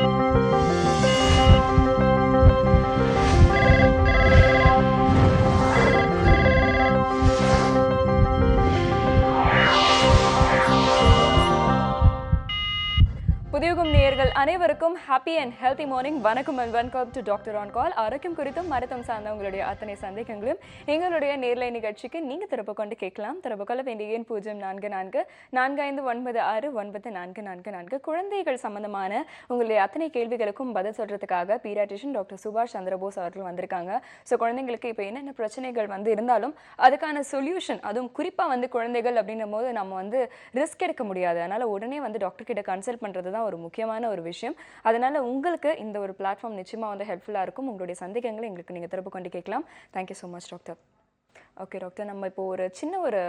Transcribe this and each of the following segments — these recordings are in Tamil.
புதியுகம் நேயர்கள் அனைவருக்கும் ஹாப்பி அண்ட் ஹெல்த்தி மார்னிங். வணக்கம் and welcome to doctor on call. ஆரோக்கியம் குறித்தும் மருத்துவம் சார்ந்த உங்களுடைய அத்தனை சந்தேகங்களும் எங்களுடைய நேர்லை நிகழ்ச்சிக்கு நீங்க திறப்பு கொண்டு கேட்கலாம். திறப்பு கொள்ள வேண்டிய எண் 0444459444. குழந்தைகள் சம்பந்தமான உங்களுடைய அத்தனை கேள்விகளுக்கும் பதில் சொல்றதுக்காக பீடியாட்ரிஷியன் டாக்டர் சுபாஷ் சந்திரபோஸ் அவர்கள் வந்திருக்காங்க. ஸோ குழந்தைங்களுக்கு இப்போ என்னென்ன பிரச்சனைகள் இருந்தாலும் அதுக்கான சொல்யூஷன், அதுவும் குறிப்பாக குழந்தைகள் அப்படின்னும் போது நம்ம ரிஸ்க் எடுக்க முடியாது. அதனால உடனே டாக்டர் கிட்ட கன்சல்ட் பண்றது தான் ஒரு முக்கியமான ஒரு விஷயம். அதனால உங்களுக்கு இந்த ஒரு பிளாட்ஃபார்ம் நிச்சயமா ஹெல்ப்ஃபுல்லா இருக்கும். உங்களுடைய சந்தேகங்களை எங்களுக்கு நீங்க திரும்ப கொண்டு கேட்கலாம். Thank you so much doctor. Okay doctor, நம்ம இப்போ ஒரு சின்ன ஒரு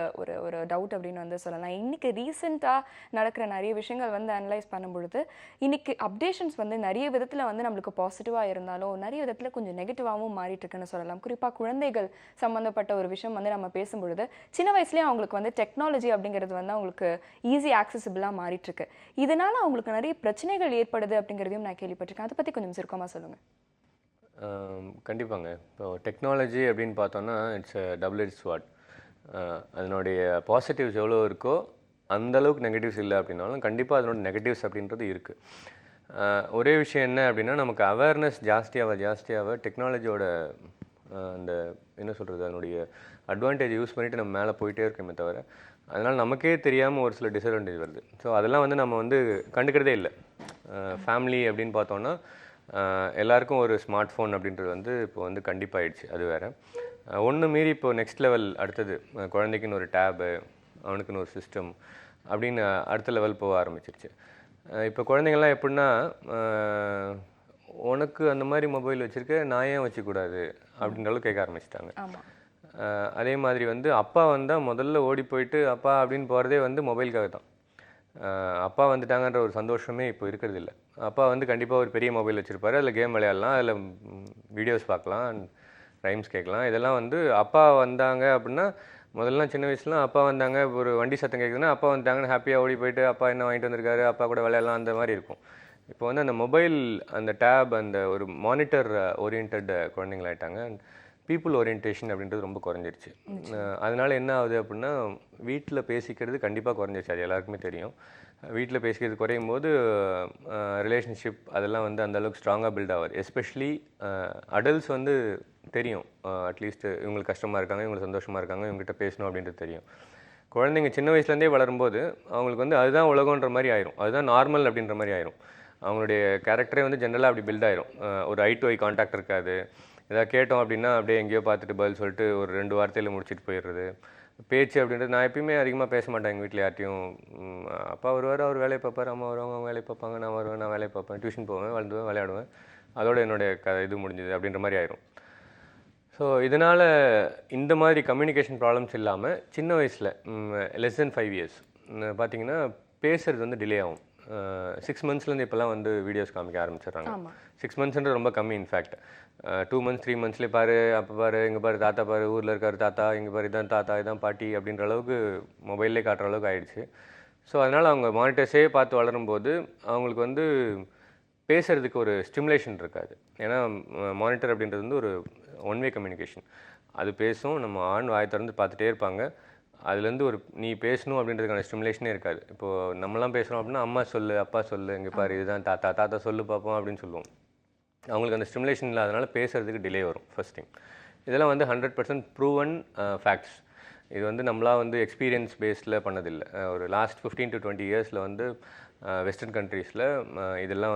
டவுட் அப்படின்னு சொல்லலாம். இன்னைக்கு ரீசெண்டாக நடக்கிற நிறைய விஷயங்கள் அனலைஸ் பண்ணும்பொழுது இன்னைக்கு அப்டேஷன்ஸ் நிறைய விதத்தில் நம்மளுக்கு பாசிட்டிவாக இருந்தாலும் நிறைய விதத்தில் கொஞ்சம் நெகட்டிவாகவும் மாறிட்டு இருக்குன்னு சொல்லலாம். குறிப்பாக குழந்தைகள் சம்மந்தப்பட்ட ஒரு விஷயம் நம்ம பேசும்பொழுது சின்ன வயசுலேயே அவங்களுக்கு டெக்னாலஜி அப்படிங்கிறது அவங்களுக்கு ஈஸி ஆக்சசிபிளாக மாறிட்டு இருக்கு. இதனால அவங்களுக்கு நிறைய பிரச்சனைகள் ஏற்படுது அப்படிங்கிறதையும் நான் கேள்விப்பட்டிருக்கேன். அதை பற்றி கொஞ்சம் சுருக்கமாக சொல்லுங்கள். கண்டிப்பாங்க. இப்போ டெக்னாலஜி அப்படின்னு பார்த்தோன்னா இட்ஸ் டபுள் எட்ஜ் ஸ்வார்ட். அதனுடைய பாசிட்டிவ்ஸ் எவ்வளோ இருக்கோ அந்தளவுக்கு நெகட்டிவ்ஸ் இல்லை அப்படின்னாலும் கண்டிப்பாக அதனோட நெகட்டிவ்ஸ் அப்படின்றது இருக்குது. ஒரே விஷயம் என்ன அப்படின்னா, நமக்கு அவேர்னஸ் ஜாஸ்தியாக டெக்னாலஜியோட அந்த என்ன சொல்கிறது, அதனுடைய அட்வான்டேஜ் யூஸ் பண்ணிவிட்டு நம்ம மேலே போயிட்டே இருக்கோமே தவிர அதனால் நமக்கே தெரியாமல் ஒரு சில டிஸ்அட்வான்டேஜ் வருது. ஸோ அதெல்லாம் நம்ம கண்டுக்கிறதே இல்லை. ஃபேமிலி அப்படின்னு பார்த்தோன்னா எல்லாருக்கும் ஒரு ஸ்மார்ட் ஃபோன் அப்படின்றது இப்போ கண்டிப்பாகிடுச்சு. அது வேறு ஒன்று மீறி இப்போ நெக்ஸ்ட் லெவல் அடுத்தது குழந்தைக்குன்னு ஒரு டேபு, அவனுக்குன்னு ஒரு சிஸ்டம் அப்படின்னு அடுத்த லெவல் போக ஆரம்பிச்சிருச்சு. இப்போ குழந்தைங்கள்லாம் எப்படின்னா, உனக்கு அந்த மாதிரி மொபைல் வச்சுருக்க நான் ஏன் வச்சுக்கூடாது அப்படின்ற அளவுக்கு கேட்க ஆரம்பிச்சிட்டாங்க. அதே மாதிரி அப்பா வந்தால் முதல்ல ஓடி போயிட்டு அப்பா அப்படின்னு போகிறதே மொபைலுக்காக தான். அப்பா வந்துட்டாங்கன்ற ஒரு சந்தோஷமே இப்போ இருக்கிறது இல்லை. அப்பா கண்டிப்பாக ஒரு பெரிய மொபைல் வச்சுருப்பாரு, அதில் கேம் விளையாடலாம், அதில் வீடியோஸ் பார்க்கலாம், ரைம்ஸ் கேட்கலாம். இதெல்லாம் அப்பா வந்தாங்க அப்படின்னா, முதல்லாம் சின்ன வயசுலாம் அப்பா வந்தாங்க, ஒரு வண்டி சத்தம் கேட்குதுன்னா அப்பா வந்துட்டாங்கன்னு ஹாப்பியாக ஓடி போயிட்டு அப்பா என்ன வாங்கிட்டு வந்திருக்காரு, அப்பா கூட விளையாடலாம், அந்த மாதிரி இருக்கும். இப்போ அந்த மொபைல், அந்த டேப், அந்த ஒரு மானிட்டர் ஓரியன்ட் குழந்தைங்களாயிட்டாங்க. பீப்புள் ஓரியன்டேஷன் அப்படின்றது ரொம்ப குறைஞ்சிருச்சு. அதனால் என்ன ஆகுது அப்படின்னா, வீட்டில் பேசிக்கிறது கண்டிப்பாக குறைஞ்சிருச்சு. அது எல்லாருக்குமே தெரியும். வீட்டில் பேசிக்கிறது குறையும் போது ரிலேஷன்ஷிப் அதெல்லாம் அந்தளவுக்கு ஸ்ட்ராங்காக பில்ட் ஆகாது. எஸ்பெஷலி அடல்ட்ஸ் தெரியும், அட்லீஸ்ட் இவங்களுக்கு கஷ்டமாக இருக்காங்க, இவங்களுக்கு சந்தோஷமாக இருக்காங்க, இவங்ககிட்ட பேசணும் அப்படின்றது தெரியும். குழந்தைங்க சின்ன வயசுலேருந்தே வளரும்போது அவங்களுக்கு அதுதான் உலகன்ற மாதிரி ஆயிரும், அதுதான் நார்மல் அப்படின்ற மாதிரி ஆயிரும். அவங்களுடைய கேரக்டரே ஜென்ரலாக அப்படி பில்ட் ஆயிரும். ஒரு ஐ டு ஐ கான்டாக்ட் இருக்காது. எதாவது கேட்டோம் அப்படின்னா அப்படியே எங்கேயோ பார்த்துட்டு பதில் சொல்லிட்டு ஒரு 2 வார்த்தையில் முடிச்சுட்டு போயிடுறது. பேச்சு அப்படின்றது, நான் எப்பயுமே அதிகமாக பேச மாட்டேன் எங்கள் வீட்டில் யார்ட்டையும். அப்பா வருவார், அவர் வேலையை பார்ப்பார், அம்மா வருவாங்க, அவங்க வேலையை பார்ப்பாங்க, நான் வருவேன், நான் வேலையை பார்ப்பேன், டியூஷன் போவேன், வளர்ந்துவேன், விளையாடுவேன், அதோட என்னுடைய இது முடிஞ்சது அப்படின்ற மாதிரி ஆயிரும். ஸோ இதனால் இந்த மாதிரி கம்யூனிகேஷன் ப்ராப்ளம்ஸ் இல்லாமல் சின்ன வயசில் less than 5 years பார்த்திங்கன்னா பேசுகிறது டிலே ஆகும். 6 monthsலேருந்து இப்போலாம் வீடியோஸ் காமிக்க ஆரம்பிச்சிடுறாங்க. 6 monthsன்றது ரொம்ப கம்மி. இன்ஃபேக்ட் 2 months 3 monthsலேயே பாரு, அப்போ பாரு, இங்கே பாரு, தாத்தா பாரு, ஊரில் இருக்கார் தாத்தா, இங்கே பாரு, இதான் தாத்தா, இதான் பாட்டி அப்படின்ற அளவுக்கு மொபைல்லே காட்டுற அளவுக்கு ஆயிடுச்சு. ஸோ அதனால் அவங்க மானிட்டர்ஸே பார்த்து வளரும்போது அவங்களுக்கு பேசுகிறதுக்கு ஒரு ஸ்டிமுலேஷன் இருக்காது. ஏன்னா மானிட்டர் அப்படின்றது ஒரு ஒன் வே கம்யூனிகேஷன். அது பேசும், நம்ம வாயை திறந்து பார்த்துட்டே இருப்பாங்க. அதுலேருந்து ஒரு நீ பேசணும் அப்படின்றதுக்கான ஸ்டிமுலேஷனே இருக்காது. இப்போது நம்மளாம் பேசுகிறோம் அப்படின்னா அம்மா சொல்லு, அப்பா சொல்லு, இங்கே பாரு, இதுதான் தாத்தா, தாத்தா சொல்லு பார்ப்போம் அப்படின்னு சொல்லுவோம். அவங்களுக்கு அந்த ஸ்டிமுலேஷன் இல்லாதனால பேசுகிறதுக்கு டிலே வரும். First thing. இதெல்லாம் 100% ப்ரூவன் ஃபேக்ட்ஸ். இது நம்மளாம் எக்ஸ்பீரியன்ஸ் பேஸில் பண்ணதில்லை. ஒரு லாஸ்ட் 15 to 20 yearsல வெஸ்டர்ன் கண்ட்ரீஸில் இதெல்லாம்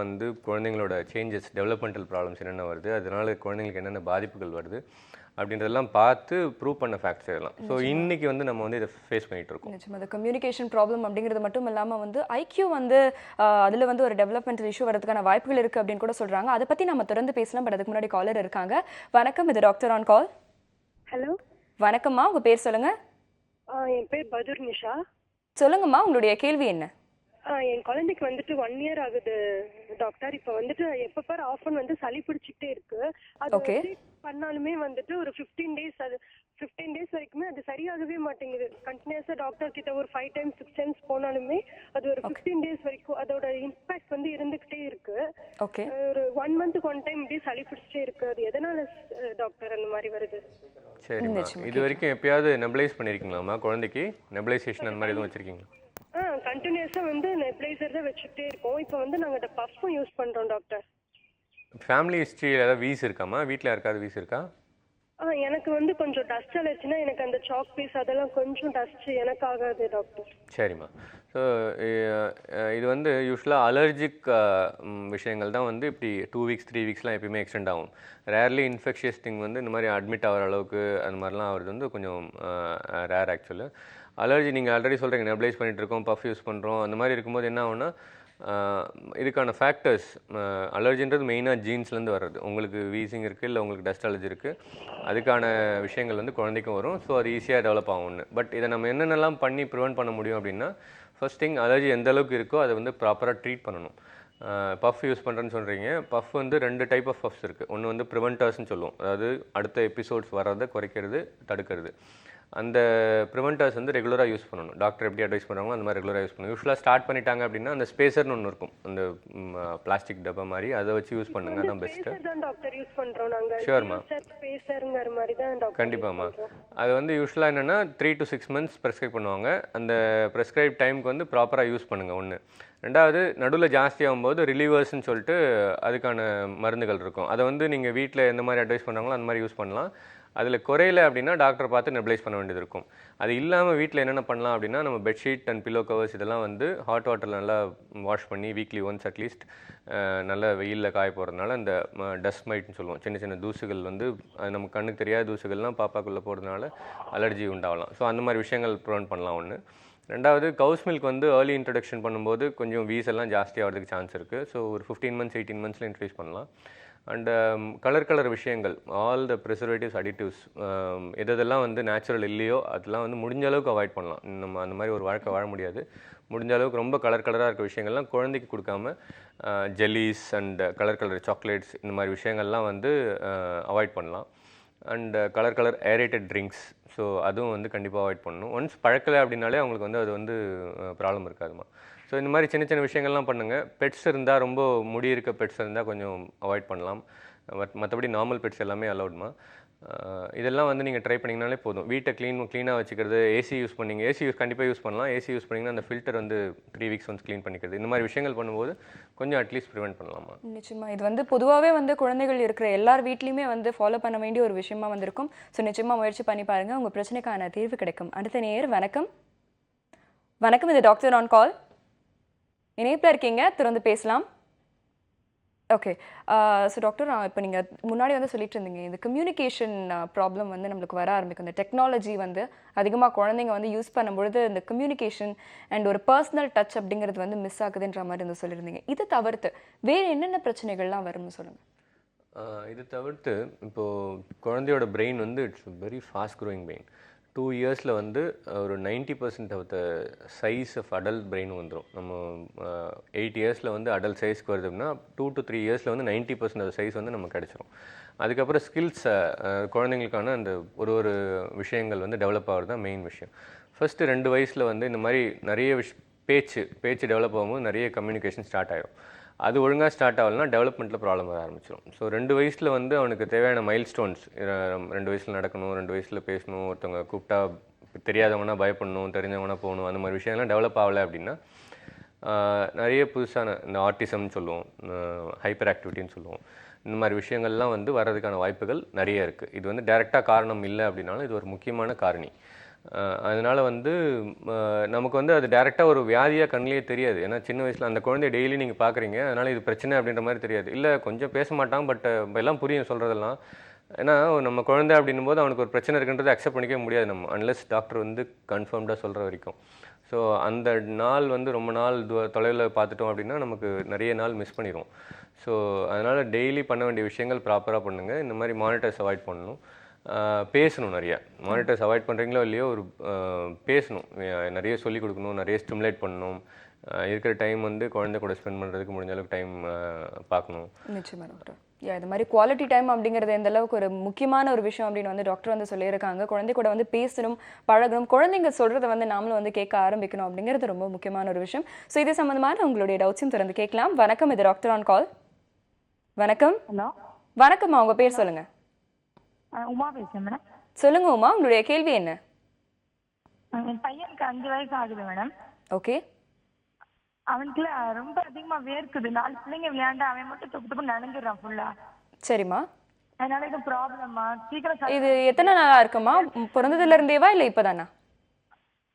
குழந்தைங்களோட சேஞ்சஸ், டெவலப்மெண்டல் ப்ராப்ளம்ஸ் என்னென்ன வருது, அதனால் குழந்தைங்களுக்கு என்னென்ன பாதிப்புகள் வருது அப்படின்றதெல்லாம் பார்த்து ப்ரூவ் பண்ண ஃபேக்ட்ஸ் இதெல்லாம். ஸோ இன்றைக்கி நம்ம இதை ஃபேஸ் பண்ணிகிட்டு இருக்கோம். நிச்சயமாக அந்த கம்யூனிகேஷன் ப்ராப்ளம் அப்படிங்கிறது மட்டும் இல்லாமல் ஐக்யூ அதில் ஒரு டெவலப்மெண்டல் இஷ்யூ வரதுக்கான வாய்ப்புகள் இருக்குது அப்படின்னு கூட சொல்கிறாங்க. அதை பற்றி நம்ம தொடர்ந்து பேசலாம். பட் அதுக்கு முன்னாடி காலர் இருக்காங்க. வணக்கம், இது டாக்டர் ஆன் கால். ஹலோ, வணக்கம்மா, உங்கள் பேர் சொல்லுங்கள். என் பேர் பதுர் நிஷா. சொல்லுங்கம்மா, உங்களுடைய கேள்வி என்ன? என் குழந்தைக்கு வந்துட்டு 1 இயர் ஆகுது டாக்டர். இப்போ வந்துட்டு எப்ப பாரு ஆஃப் வந்து சளி பிடிச்சிக்கிட்டே இருக்கு. அது ஓகே. பண்ணாலுமே வந்துட்டு ஒரு 15 டேஸ், அது 15 டேஸ் வரைக்குமே அது சரியாகவே மாட்டேங்குது. கண்டினியூஸா டாக்டர் கிட்ட ஒரு 5 டைம்ஸ் 6 டைம்ஸ் போனாலுமே அது ஒரு 15 டேஸ் வரைக்கும் அதோட இம்பாக்ட் வந்து இருந்துகிட்டே இருக்கு. ஓகே. ஒரு 1 மந்த்துக்கு 1 டைம் இப்படி சளி பிடிச்சிட்டே இருக்கு. அது எதனால டாக்டர் அந்த மாதிரி வருது? சரிம்மா, இது வரைக்கும் எப்பயாவது நெபுலைஸ் பண்ணியிருக்கீங்களாம்மா? குழந்தைக்கு நெபுலைசேஷன் அந்த மாதிரி எதுவும் வச்சுருக்கீங்களா? கண்டினியூஸா வந்து நெப்ளைசர் தான் வச்சுட்டே இருக்கோம். இப்போ வந்து நாங்க அந்த பஃப்பும் யூஸ் பண்றோம் டாக்டர். ஃபேமிலி ஹிஸ்ட்ரி ஏதாவது வீஸ் இருக்காம்மா? வீட்டில் யாருக்காவது வீஸ் இருக்கா? எனக்கு வந்து கொஞ்சம் டஸ்ட் அலர்ஜினா எனக்கு அந்த சாக் பீஸ் அதெல்லாம் கொஞ்சம் டஸ்ட் எனக்கு ஆகாது டாக்டர். சரிம்மா. ஸோ இது வந்து யூஸ்வலாக அலர்ஜிக் விஷயங்கள் தான் வந்து இப்படி 2 வீக்ஸ் 3 வீக்ஸ்லாம் எப்பயுமே எக்ஸ்டெண்ட் ஆகும். ரேர்லி இன்ஃபெக்ஷியஸ் திங் வந்து இந்த மாதிரி அட்மிட் ஆகிற அளவுக்கு அந்த மாதிரிலாம் ஆகிறது வந்து கொஞ்சம் ரேர் ஆக்சுவலு. அலர்ஜி நீங்கள் ஆல்ரெடி சொல்கிறீங்க, நெபுலைஸ் பண்ணிகிட்ருக்கோம், பஃப் யூஸ் பண்ணுறோம், அந்த மாதிரி இருக்கும்போது என்ன ஆகும்னா இதுக்கான ஃபேக்டர்ஸ், அலர்ஜின்றது மெயினாக ஜீன்ஸ்லேருந்து வர்றது. உங்களுக்கு வீசிங் இருக்குது, இல்லை உங்களுக்கு டஸ்ட் அலர்ஜி இருக்குது, அதுக்கான விஷயங்கள் வந்து குழந்தைக்கும் வரும். ஸோ அது ஈஸியாக டெவலப் ஆகும் ஒன்று. பட் இதை நம்ம என்னென்னலாம் பண்ணி ப்ரிவென்ட் பண்ண முடியும் அப்படின்னா, ஃபர்ஸ்ட் திங் அலர்ஜி எந்த அளவுக்கு இருக்கோ அதை வந்து ப்ராப்பராக ட்ரீட் பண்ணணும். பஃப் யூஸ் பண்ணுறேன்னு சொல்கிறீங்க. பஃப் வந்து 2 டைப் ஆஃப் பஃப்ஸ் இருக்குது. ஒன்று வந்து ப்ரிவென்டர்ஸ்னு சொல்லுவோம், அதாவது அடுத்த எபிசோட்ஸ் வர்றதை குறைக்கிறது, தடுக்கிறது. அந்த ப்ரிவென்டர்ஸ் வந்து ரெகுலராக யூஸ் பண்ணணும். டாக்டர் எப்படி அட்வைஸ் பண்ணுறாங்களோ அந்த மாதிரி ரெகுலராக யூஸ் பண்ணணும். யூஸ்வலாக ஸ்டார்ட் பண்ணிட்டாங்க அப்படின்னா அந்த ஸ்பேசர்னு ஒன்று இருக்கும், அந்த பிளாஸ்டிக் டப்பா மாதிரி, அதை வச்சு யூஸ் பண்ணுங்க, அதான் பெஸ்ட்டு. டாக்டர் யூஸ் பண்றோம் நாங்க. ஷூர்மா, ஸ்பேசர்ங்கற மாதிரி தான் டாக்டர். கண்டிப்பாம்மா. அது வந்து யூஸ்வலாக என்னென்னா 3 to 6 months ப்ரெஸ்கிரைப் பண்ணுவாங்க. அந்த ப்ரெஸ்கிரைப் டைமுக்கு வந்து ப்ராப்பராக யூஸ் பண்ணுங்கள் ஒன்று. ரெண்டாவது, நடுவில் ஜாஸ்தியாகும்போது ரிலீவர்ஸ்ன்னு சொல்லிட்டு அதுக்கான மருந்துகள் இருக்கும். அதை வந்து நீங்கள் வீட்டில் எந்த மாதிரி அட்வைஸ் பண்ணுறாங்களோ அந்த மாதிரி யூஸ் பண்ணலாம். அதில் குறையில அப்படின்னா டாக்டரை பார்த்து நெபுலைஸ் பண்ண வேண்டியது இருக்கும். அது இல்லாமல் வீட்டில் என்னென்ன பண்ணலாம் அப்படின்னா, நம்ம பெட்ஷீட் அண்ட் பில்லோ கவர்ஸ் இதெல்லாம் வந்து ஹாட் வாட்டரில் நல்லா வாஷ் பண்ணி வீக்லி ஒன்ஸ் அட்லீஸ்ட் நல்ல வெயிலில் காய போகிறதுனால அந்த டஸ்ட் மைட்னு சொல்லுவோம், சின்ன சின்ன தூசுகள் வந்து அது நமக்கு கண்ணுக்கு தெரியாத தூசுகள்லாம் பாப்பாக்குள்ளே போகிறதுனால அலர்ஜி உண்டாகலாம். ஸோ அந்த மாதிரி விஷயங்கள் ப்ரிவென்ட் பண்ணலாம் ஒன்று. ரெண்டாவது, கவுஸ் மில்க் வந்து ஏர்லி இன்ட்ரடக்ஷன் பண்ணும்போது கொஞ்சம் வீஸ் எல்லாம் ஜாஸ்தி ஆகிறதுக்கு சான்ஸ் இருக்குது. ஸோ ஒரு 15 months 18 monthsல இன்ட்ரடியூஸ் பண்ணலாம். அண்ட் கலர் விஷயங்கள், ஆல் த ப்ரிசர்வேட்டிவ்ஸ், அடிட்டிவ்ஸ், எதெல்லாம் வந்து நேச்சுரல் இல்லையோ அதெல்லாம் வந்து முடிஞ்ச அளவுக்கு அவாய்ட் பண்ணலாம். நம்ம அந்த மாதிரி ஒரு வாழ்க்கை வாழ முடியாது. முடிஞ்ச அளவுக்கு ரொம்ப கலராக இருக்க விஷயங்கள்லாம் குழந்தைக்கு கொடுக்காம ஜெல்லிஸ் அண்ட் கலர் சாக்லேட்ஸ் இந்த மாதிரி விஷயங்கள்லாம் வந்து அவாய்ட் பண்ணலாம். And colour aerated drinks, so அதுவும் வந்து கண்டிப்பாக அவாய்ட் பண்ணணும். ஒன்ஸ் பழக்கலை அப்படின்னாலே அவங்களுக்கு வந்து அது வந்து ப்ராப்ளம் இருக்காதுமா. ஸோ இந்த மாதிரி சின்ன சின்ன விஷயங்கள்லாம் பண்ணுங்கள். பெட்ஸ் இருந்தால், ரொம்ப முடி இருக்க பெட்ஸ் இருந்தால் கொஞ்சம் அவாய்ட் பண்ணலாம். மற்றபடி நார்மல் பெட்ஸ் எல்லாமே அலௌட்மா. இதெல்லாம் வந்து நீங்கள் ட்ரை பண்ணிங்கனாலே போதும். வீட்டை க்ளீனாக வச்சுக்கிறது, ஏசி யூஸ் பண்ணிங்க, ஏசி கண்டிப்பாக யூஸ் பண்ணலாம். ஏசி யூஸ் பண்ணிங்கன்னா அந்த ஃபில்டர் வந்து 3 weeks ஒன்ஸ் க்ளீன் பண்ணிக்கிறது, இந்த மாதிரி விஷயங்கள் பண்ணும்போது கொஞ்சம் அட்லீஸ்ட் ப்ரிவென்ட் பண்ணலாமா. நிச்சயமாக இது வந்து பொதுவாகவே வந்து குழந்தைகள் இருக்கிற எல்லார் வீட்லேயுமே வந்து ஃபாலோ பண்ண வேண்டிய ஒரு விஷயமா வந்திருக்கும். ஸோ நிச்சயமாக முயற்சி பண்ணி பாருங்கள், உங்கள் பிரச்சனைக்கான தீர்வு கிடைக்கும். அடுத்த நேயர், வணக்கம். வணக்கம், இது டாக்டர் ஆன் கால். இணைப்பில் இருக்கீங்க, திறந்து பேசலாம். ஓகே. ஸோ டாக்டர், இப்போ நீங்கள் முன்னாடி வந்து சொல்லிட்டு இருந்தீங்க, இந்த கம்யூனிகேஷன் ப்ராப்ளம் வந்து நம்மளுக்கு வர ஆரம்பிக்கும். இந்த டெக்னாலஜி வந்து அதிகமாக குழந்தைங்க வந்து யூஸ் பண்ணும்பொழுது இந்த கம்யூனிகேஷன் அண்ட் ஒரு பர்சனல் டச் அப்படிங்கிறது வந்து மிஸ் ஆகுதுன்ற மாதிரி வந்து சொல்லியிருந்தீங்க. இதை தவிர்த்து வேறு என்னென்ன பிரச்சனைகள்லாம் வரும்னு சொல்லுங்கள். இது தவிர்த்து இப்போது குழந்தையோட பிரெயின் வந்து it's very fast growing brain. 2 yearsல வந்து ஒரு 90% of the size of adult brain வந்துடும். நம்ம 8 yearsல வந்து அடல்ட் சைஸ்க்கு வருது அப்படின்னா 2 to 3 yearsல வந்து 90% ஆஃப் சைஸ் வந்து நமக்கு கிடச்சிரும். அதுக்கப்புறம் ஸ்கில்ஸ், குழந்தைங்களுக்கான அந்த ஒரு விஷயங்கள் வந்து டெவலப் ஆகிறது தான் மெயின் விஷயம். ஃபஸ்ட்டு 2 வயசில் வந்து இந்த மாதிரி நிறைய பேச்சு டெவலப் ஆகும்போது நிறைய கம்யூனிகேஷன் ஸ்டார்ட் ஆகிடும். அது ஒழுங்காக ஸ்டார்ட் ஆகலைன்னா டெவலப்மெண்ட்டில் ப்ராப்ளம் வர ஆரம்பிச்சிடும். ஸோ 2 வயசில் வந்து அவனுக்கு தேவையான மைல் ஸ்டோன்ஸ், 2 வயசில் நடக்கணும், 2 வயசில் பேசணும், ஒருத்தவங்க கூப்பிட்டா தெரியாதவனா பயப்படணும், தெரிஞ்சவனா போகணும், அந்த மாதிரி விஷயங்கள்லாம் டெவலப் ஆகலை அப்படின்னா நிறைய புதுசான இந்த ஆட்டிசம்னு சொல்லுவோம், ஹைப்பர் ஆக்டிவிட்டின்னு சொல்லுவோம், இந்த மாதிரி விஷயங்கள்லாம் வந்து வர்றதுக்கான வாய்ப்புகள் நிறைய இருக்குது. இது வந்து டைரெக்டாக காரணம் இல்லை அப்படின்னாலும் இது ஒரு முக்கியமான காரணி. அதனால் வந்து நமக்கு வந்து அது டேரெக்டாக ஒரு வியாதியாக கண்ணிலே தெரியாது. ஏன்னா சின்ன வயசில் அந்த குழந்தைய டெய்லி நீங்கள் பார்க்குறீங்க, அதனால் இது பிரச்சனை அப்படின்ற மாதிரி தெரியாது. இல்லை கொஞ்சம் பேச மாட்டான், பட் எல்லாம் புரியும் சொல்கிறதெல்லாம். ஏன்னா நம்ம குழந்தை அப்படின்னும் போது அவனுக்கு ஒரு பிரச்சனை இருக்குன்றதை அக்செப்ட் பண்ணிக்கவே முடியாது நம்ம, அன்லெஸ் டாக்டர் வந்து கன்ஃபார்ம்டாக சொல்கிற வரைக்கும். ஸோ அந்த நாள் வந்து ரொம்ப நாள் தொலைவில் பார்த்துட்டோம் அப்படின்னா நமக்கு நிறைய நாள் மிஸ் பண்ணிடுவோம். ஸோ அதனால் டெய்லி பண்ண வேண்டிய விஷயங்கள் ப்ராப்பராக பண்ணுங்கள். இந்த மாதிரி மானிட்டர்ஸ் அவாய்ட் பண்ணணும். பேசணும், நிறைய மானிட்டர்ஸ் அவாய்ட் பண்ணுறீங்களோ இல்லையோ ஒரு பேசணும், நிறைய சொல்லிக் கொடுக்கணும், நிறைய ஸ்டிமுலேட் பண்ணணும். இருக்கிற டைம் வந்து குழந்தை கூட ஸ்பெண்ட் பண்ணுறதுக்கு முடிஞ்ச அளவுக்கு டைம் பார்க்கணும். நிச்சயமா டாக்டர். இது மாதிரி குவாலிட்டி டைம் அப்படிங்கிறது எந்த அளவுக்கு ஒரு முக்கியமான ஒரு விஷயம் அப்படின்னு வந்து டாக்டர் வந்து சொல்லியிருக்காங்க. குழந்தை கூட வந்து பேசணும், பழகணும், குழந்தைங்க சொல்றதை வந்து நாமளும் வந்து கேட்க ஆரம்பிக்கணும் அப்படிங்கிறது ரொம்ப முக்கியமான ஒரு விஷயம். ஸோ இது சம்பந்தமான உங்களுடைய டவுட்ஸும் திறந்து கேட்கலாம். வணக்கம், இது டாக்டர் ஆன் கால். வணக்கம். ஹலோ, வணக்கம்மா, உங்க பேர் சொல்லுங்க. உமா பேசுறேன் மேடம். சொல்லுங்க உமா, உங்களுடைய கேள்வி என்ன? என் பையனுக்கு 5 வயசு ஆகுது மேடம். ஓகே. அவனுக்குல ரொம்ப அதிகமா வேர்க்குது. 4 பிள்ளைங்க விளையாண்டு அவன் மட்டும் தொப்பு தொப்பு நனைஞ்சிடறான் ஃபுல்லா. சரிம்மா. அதனால இது ப்ராப்ளமா? சீக்கிரம் இது எத்தனை நாளா இருக்குமா? பிறந்ததுல இருந்தேவா இல்ல இப்பதானா?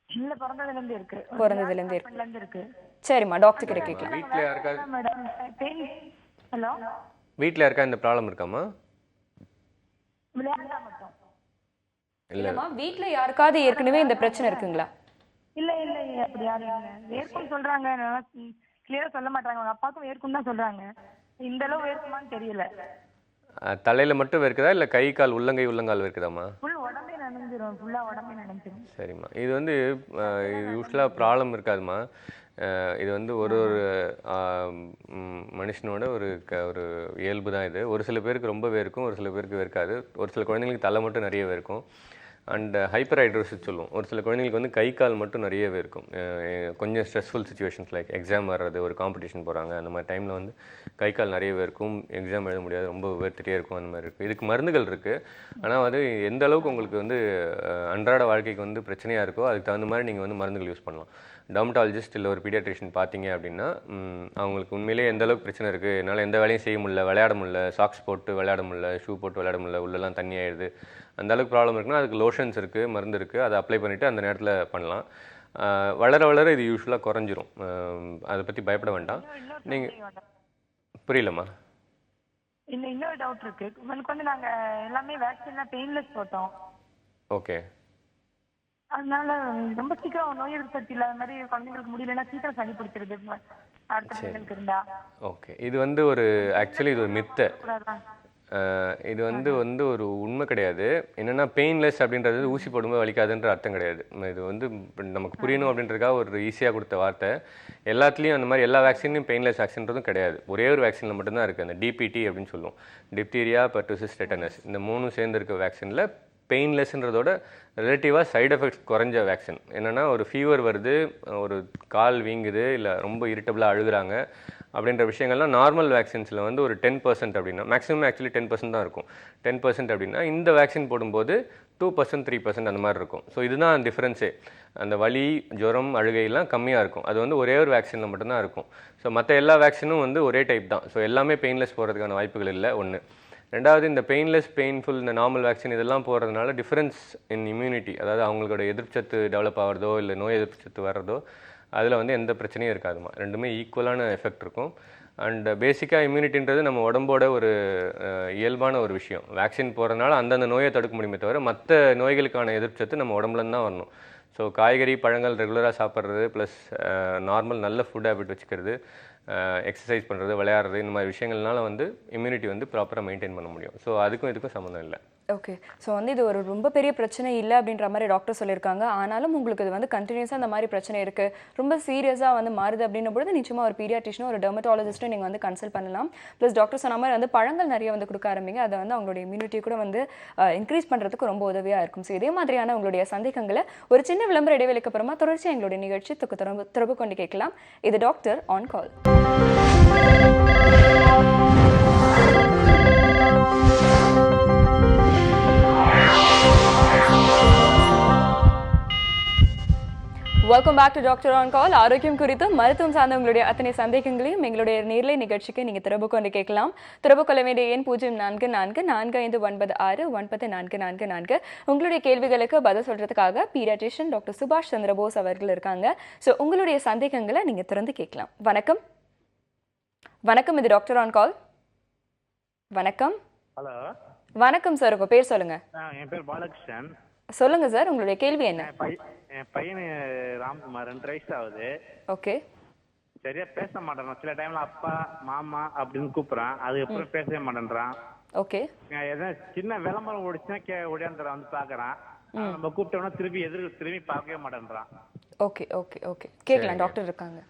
இல்ல, பிறந்ததுல இருந்து இருக்கு. பிறந்ததுல இருந்தே இருக்கு. பிறந்ததுல இருந்து இருக்கு. சரிம்மா, டாக்டர் கிட்ட கேட்கலாம். வீட்டில் யாருக்கா மேடம் பெயின். ஹலோ, வீட்டில் யாருக்கா இந்த ப்ராப்ளம் இருக்காமா? விளையாண்டா மட்டும். இல்லம்மா, வீட்ல யாருக்காவது ஏற்கனவே இந்த பிரச்சனை இருக்குங்களா? இல்ல இல்ல இல்ல, அப்படி யாரும் இல்ல. வேர்க்கும் சொல்றாங்க, கிளியரா சொல்ல மாட்டாங்க. அவங்க அப்பாவுக்கும் வேர்க்கும் தான் சொல்றாங்க. இந்த அளவு வேர்க்குமான்னு தெரியல. தலையில் மட்டும் இருக்குதா இல்லை கை கால் உள்ளங்கால் இருக்குதாம்மா? ஃபுல் உடம்பே நனைஞ்சிரும், ஃபுல்லா உடம்பே நனைஞ்சிரும். சரிம்மா, இது வந்து யூஸ்வலாக ப்ராப்ளம் இருக்காதுமா. இது வந்து ஒரு மனுஷனோட ஒரு இயல்பு தான் இது. ஒரு சில பேருக்கு ரொம்பவே இருக்கும், ஒரு சில பேருக்கு இருக்காது. ஒரு சில குழந்தைங்களுக்கு தலை மட்டும் நிறையவே இருக்கும். அண்ட் ஹைப்பர் ஹைட்ரோசிஸ் சொல்லுவோம். ஒரு சில குழந்தைங்களுக்கு வந்து கை கால் மட்டும் நிறையவே இருக்கும். கொஞ்சம் ஸ்ட்ரெஸ்ஃபுல் சுச்சுவேஷன்ஸ் லைக் எக்ஸாம் வர்றது, ஒரு காம்படிஷன் போகிறாங்க, அந்த மாதிரி டைமில் வந்து கை கால் நிறையவே இருக்கும், எக்ஸாம் எழுத முடியாது, ரொம்ப வேர்த்துட்டே இருக்கும், அந்த மாதிரி இருக்குது. இதுக்கு மருந்துகள் இருக்குது. ஆனால் அது எந்த அளவுக்கு உங்களுக்கு வந்து அன்றாட வாழ்க்கைக்கு வந்து பிரச்சனையாக இருக்கோ அதுக்கு தகுந்த மாதிரி நீங்கள் வந்து மருந்துகள் யூஸ் பண்ணலாம். டெர்மட்டாலஜிஸ்ட் இல்லை ஒரு பீடியாட்ரிஷியன் பார்த்தீங்க அப்படின்னா அவங்களுக்கு உண்மையிலேயே எந்த அளவுக்கு பிரச்சனை இருக்குது, என்னால் எந்த வேலையும் செய்ய முடியல, விளையாட முடியல, சாக்ஸ் போட்டு விளையாட முடியல, ஷூ போட்டு விளையாட முடியல, உள்ளெல்லாம் தண்ணி ஆயிடுது, அந்த அளவுக்கு ப்ராப்ளம் இருக்குன்னா அதுக்கு லோஷன்ஸ் இருக்குது, மருந்து இருக்குது, அதை அப்ளை பண்ணிவிட்டு அந்த நேரத்தில் பண்ணலாம். வளர வளர இது யூஸ்வலாக குறைஞ்சிரும். அதை பற்றி பயப்பட வேண்டாம். நீங்கள் புரியலம்மா? இன்னொரு டவுட் இருக்கு. உங்களுக்கு வந்து நாங்க எல்லாமே வேக்சின்லாம் பெயின்லெஸ் போட்டோம். ஓகே. அதனால ரொம்ப சீக்கிரம் நோய் எதிர்ப்பு சக்தி இல்லாத மாதிரி குழந்தைங்களுக்கு முடியலன்னா சீக்கிரம் சளி பிடிச்சிருது அடுத்த பிள்ளைங்களுக்கு இருந்தா. ஓகே, இது வந்து ஒரு ஆக்சுவலி இது ஒரு மித்தை. இது வந்து ஒரு உண்மை கிடையாது. என்னென்னா பெயின்லெஸ் அப்படின்றது ஊசி போடும்போது வலிக்காதுன்ற அர்த்தம் கிடையாது. இது வந்து நமக்கு புரியணும் அப்படின்றதுக்காக ஒரு ஈஸியாக கொடுத்த வார்த்தை. எல்லாத்துலேயும் அந்த மாதிரி எல்லா வேக்சின்லையும் பெயின்லெஸ் வேக்சின்றதும் கிடையாது. ஒரே ஒரு வேக்சினில் மட்டும்தான் இருக்குது, அந்த டிபிடி அப்படின்னு சொல்லுவோம், டிப்தீரியா, பெர்டூசிஸ், டெட்டனஸ். இந்த 3 சேர்ந்து இருக்க வேக்சினில் பெயின்லெஸ்ன்றதோட ரிலேட்டிவாக சைடு எஃபெக்ட்ஸ் குறைஞ்ச வேக்சின். என்னென்னா ஒரு ஃபீவர் வருது, ஒரு கால் வீங்குது, இல்லை ரொம்ப இரிட்டபிளாக அழுகுறாங்க அப்படின்ற விஷயங்கள்லாம் நார்மல் வேக்சின்ஸில் வந்து ஒரு 10% அப்படின்னா, மேக்ஸிமம் ஆக்சுவலி 10% தான் இருக்கும். 10% அப்படின்னா இந்த வேக்சின் போடும்போது 2%, 3% அந்த மாதிரி இருக்கும். ஸோ இதுதான் டிஃப்ரென்ஸே. அந்த வலி, ஜுரம், அழுகையெல்லாம் கம்மியாக இருக்கும். அது வந்து ஒரே ஒரு வேக்சினில் மட்டும்தான் இருக்கும். ஸோ மற்ற எல்லா வேக்சினும் வந்து ஒரே டைப் தான். ஸோ எல்லாமே பெயின்லெஸ் போகிறதுக்கான வாய்ப்புகள் இல்லை, ஒன்று. ரெண்டாவது, இந்த பெயின்லெஸ், பெயின்ஃபுல், இந்த நார்மல் வேக்சின் இதெல்லாம் போகிறதுனால டிஃப்ரென்ஸ் இன் இம்யூனிட்டி, அதாவது அவங்களோட எதிர்ப்பு சத்து டெவலப் ஆகிறதோ இல்லை நோய் எதிர்ப்பு சத்து வர்றதோ அதில் வந்து எந்த பிரச்சனையும் இருக்காதுமா. ரெண்டுமே ஈக்குவலான எஃபெக்ட் இருக்கும். அண்ட் பேசிக்காக இம்யூனிட்டின்றது நம்ம உடம்போட ஒரு இயல்பான ஒரு விஷயம். வேக்சின் போகிறதுனால அந்தந்த நோயை தடுக்க முடியுமே தவிர மற்ற நோய்களுக்கான எதிர்ப்பு சத்து நம்ம உடம்புலேருந்து தான் வரணும். ஸோ காய்கறி, பழங்கள் ரெகுலராக சாப்பிட்றது, ப்ளஸ் நார்மல் நல்ல ஃபுட் ஹேபிட் வச்சுக்கிறது, எக்ஸசைஸ் பண்ணுறது, விளையாடுறது, இந்த மாதிரி விஷயங்கள்னால வந்து இம்யூனிட்டி வந்து ப்ராப்பராக மெயின்டைன் பண்ண முடியும். ஸோ அதுக்கும் இதுக்கும் சம்மந்தம் இல்லை. ஓகே. ஸோ வந்து இது ஒரு ரொம்ப பெரிய பிரச்சனை இல்லை அப்படின்ற மாதிரி டாக்டர் சொல்லியிருக்காங்க. ஆனாலும் உங்களுக்கு இது வந்து கண்டினியூஸாக அந்த மாதிரி பிரச்சனை இருக்குது, ரொம்ப சீரியஸாக வந்து மாறுது அப்படின்னும் பொழுது நிச்சயமாக ஒரு பீடியாட்ரிஷனும் ஒரு டெர்மட்டாலஜிஸ்ட்டும் நீங்கள் வந்து கன்சல்ட் பண்ணலாம். ப்ளஸ் டாக்டர் சொன்ன மாதிரி வந்து பழங்கள் நிறைய வந்து கொடுக்க ஆரம்பிங்க. அதை வந்து அவங்களுடைய இம்யூனிட்டியை கூட வந்து இன்க்ரீஸ் பண்ணுறதுக்கு ரொம்ப உதவியாக இருக்கும். ஸோ இதே மாதிரியான உங்களுடைய சந்தேகங்களை ஒரு சின்ன விளம்பர இடைவெளிக்கு அப்புறமா தொடர்ச்சி எங்களுடைய நிகழ்ச்சி தொடர்பு கொண்டு கேட்கலாம். இது doctor on call. Welcome back to doctor on call. ஆரோக்கியம் குறித்து மருத்துவம் சார்ந்த உங்களுடைய அத்தனை சந்தேகங்களையும் எங்களுடைய நேர்லை நிகழ்ச்சிக்கு நீங்கள் தொடர்பு கொண்டு கேட்கலாம். தொடர்பு கொள்ள வேண்டிய எண் 0444459444. உங்களுடைய கேள்விகளுக்கு பதில் சொல்றதுக்காக பீடியாட்ரிஷியன் டாக்டர் சுபாஷ் சந்திரபோஸ் அவர்கள் இருக்காங்க. ஸோ உங்களுடைய சந்தேகங்களை நீங்கள் திறந்து கேட்கலாம். வணக்கம். வணக்கம், இது டாக்டர் ஆன் கால். வணக்கம். ஹலோ. வணக்கம் சார், உங்க பேர் சொல்லுங்க. என் பேர் பாலகிருஷ்ணன். சொல்லுங்க சார், உங்களுடைய கேள்வி என்ன? என் பையனு ராம்குமார், 2 வயசு ஆகுது. ஓகே. சரியா பேச மாட்டேறான். சில டைம்ல அப்பா, மாமா அப்படின்னு கூப்பிடுறான், அதுக்கப்புறம் பேசவே மாட்டேன்றான். ஓகே. எதனா சின்ன விளம்பரம் ஓடிச்சுன்னா ஓடியாந்துறான், வந்து பாக்குறான். நம்ம கூப்பிட்டோம்னா திரும்பி பார்க்கவே மாட்டேன்றான். ஓகே ஓகே ஓகே, கேட்கலாம், டாக்டர் இருக்காங்க.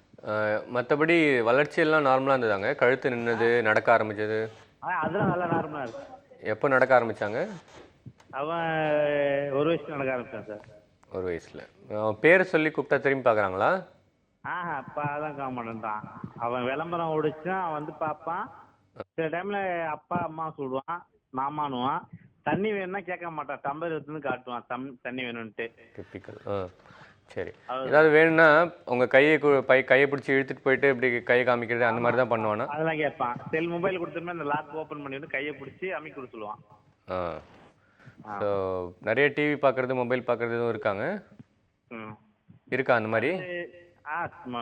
மற்றபடி வளர்ச்சியெல்லாம் நார்மலாக இருந்ததாங்க? கழுத்து நின்னது, நடக்க ஆரம்பிச்சது? அதெல்லாம் நல்லா நார்மலா இருக்கு. எப்போ நடக்க ஆரம்பிச்சாங்க? அவன் ஒரு வயசுல நடக்க ஆரம்பிச்சான் சார். ஒரு வயசில். பேரை சொல்லி கூப்பிட்டா திரும்பி பார்க்குறாங்களா? அப்பா தான் காமன்றான். அவன் விளம்பரம் ஓடிச்சுன்னா அவன் வந்து பார்ப்பான். சில டைம்ல அப்பா அம்மா சொல்லுவான், மாமானுவான். தண்ணி வேணும்னா கேட்க மாட்டான், டம்பர் எடுத்துன்னு காட்டுவான் தண்ணி வேணும்ட்டு. டிப்பிக்கல். சரி. ஏதாவது வேணும்னா உங்க கையை பிடிச்சி இழுத்துட்டு போயிட்டு இப்படி கையை காமிக்கிறது அந்த மாதிரி தான் பண்ணுவானா? அதெல்லாம் கேட்பான். மொபைல் கொடுத்தோம்னா இந்த லாக் ஓப்பன் பண்ணிட்டு கையை பிடிச்சி அமைக்க கொடுத்து சொல்லுவான். ஸோ நிறைய டிவி பார்க்கறது, மொபைல் பார்க்கறதும் இருக்காங்க. இருக்கா அந்த மாதிரி?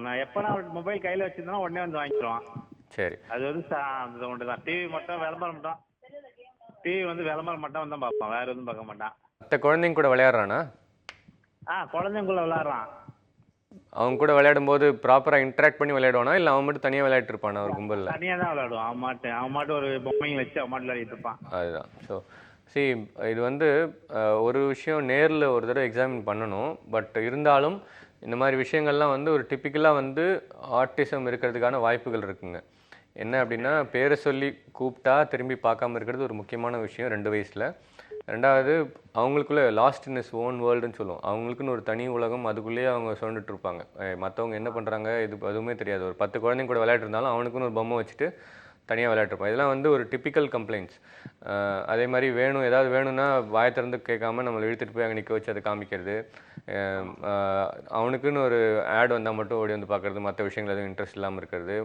நான் எப்ப நான் மொபைல் கையில வச்சிருந்தேன்னா உடனே வந்து வாங்கிடுவான். சரி. அது வந்து ஒன்றுதான். டிவி மட்டும் விளம்பரம் மட்டும். டிவி வந்து விளம்பரம் மட்டும் தான் பார்ப்பான், வேற எதுவும் பார்க்க மாட்டான். மற்ற குழந்தைங்க கூட விளையாடுறானா? குழந்தைங்குள்ள விளையாடுறான். அவங்க கூட விளையாடும் போது ப்ராப்பரா இன்டராக்ட் பண்ணி விளையாடுவானா, இல்ல அவன் மட்டும் தனியா விளையாட்டு இருப்பானா ஒரு கும்பல்ல? தனியா தான் விளையாடுவான். அவன் மாட்டு ஒரு பொம்மைங்க வச்சு அவன் மாட்டு விளையாடிட்டு இருப்பான். அதுதான். ஸோ இது வந்து ஒரு விஷயம் நேரில் ஒரு தடவை எக்ஸாமின் பண்ணணும். பட் இருந்தாலும் இந்த மாதிரி விஷயங்கள்லாம் வந்து ஒரு டிப்பிக்கலாக வந்து ஆட்டிசம் இருக்கிறதுக்கான வாய்ப்புகள் இருக்குங்க. என்ன அப்படின்னா, பேரை சொல்லி கூப்பிட்டா திரும்பி பார்க்காம இருக்கிறது ஒரு முக்கியமான விஷயம் 2 வயசில். ரெண்டாவது, அவங்களுக்குள்ள லாஸ்ட் இன் இஸ் ஓன் வேர்ல்டுன்னு சொல்லுவோம். அவங்களுக்குன்னு ஒரு தனி உலகம், அதுக்குள்ளேயே அவங்க சுரண்டுட்டு இருப்பாங்க. மற்றவங்க என்ன பண்ணுறாங்க எதுவுமே தெரியாது. ஒரு 10 குழந்தைங்க கூட விளையாட்டுருந்தாலும் அவனுக்குன்னு ஒரு பொம்மை வச்சுட்டு தனியாக விளையாட்டுருப்பான். இதெல்லாம் வந்து ஒரு டிப்பிக்கல் கம்ப்ளைண்ட்ஸ். அதே மாதிரி ஏதாவது வேணும்னா வாயை திறந்து கேட்காம நம்மளை இழுத்துட்டு போய் அங்கே நிற்க வச்சு அதை காமிக்கிறது. அவனுக்குன்னு ஒரு ஆட் வந்தால் மட்டும் ஓடி வந்து பார்க்குறது, மற்ற விஷயங்கள் எதுவும் இன்ட்ரெஸ்ட் இல்லாமல் இருக்கிறது.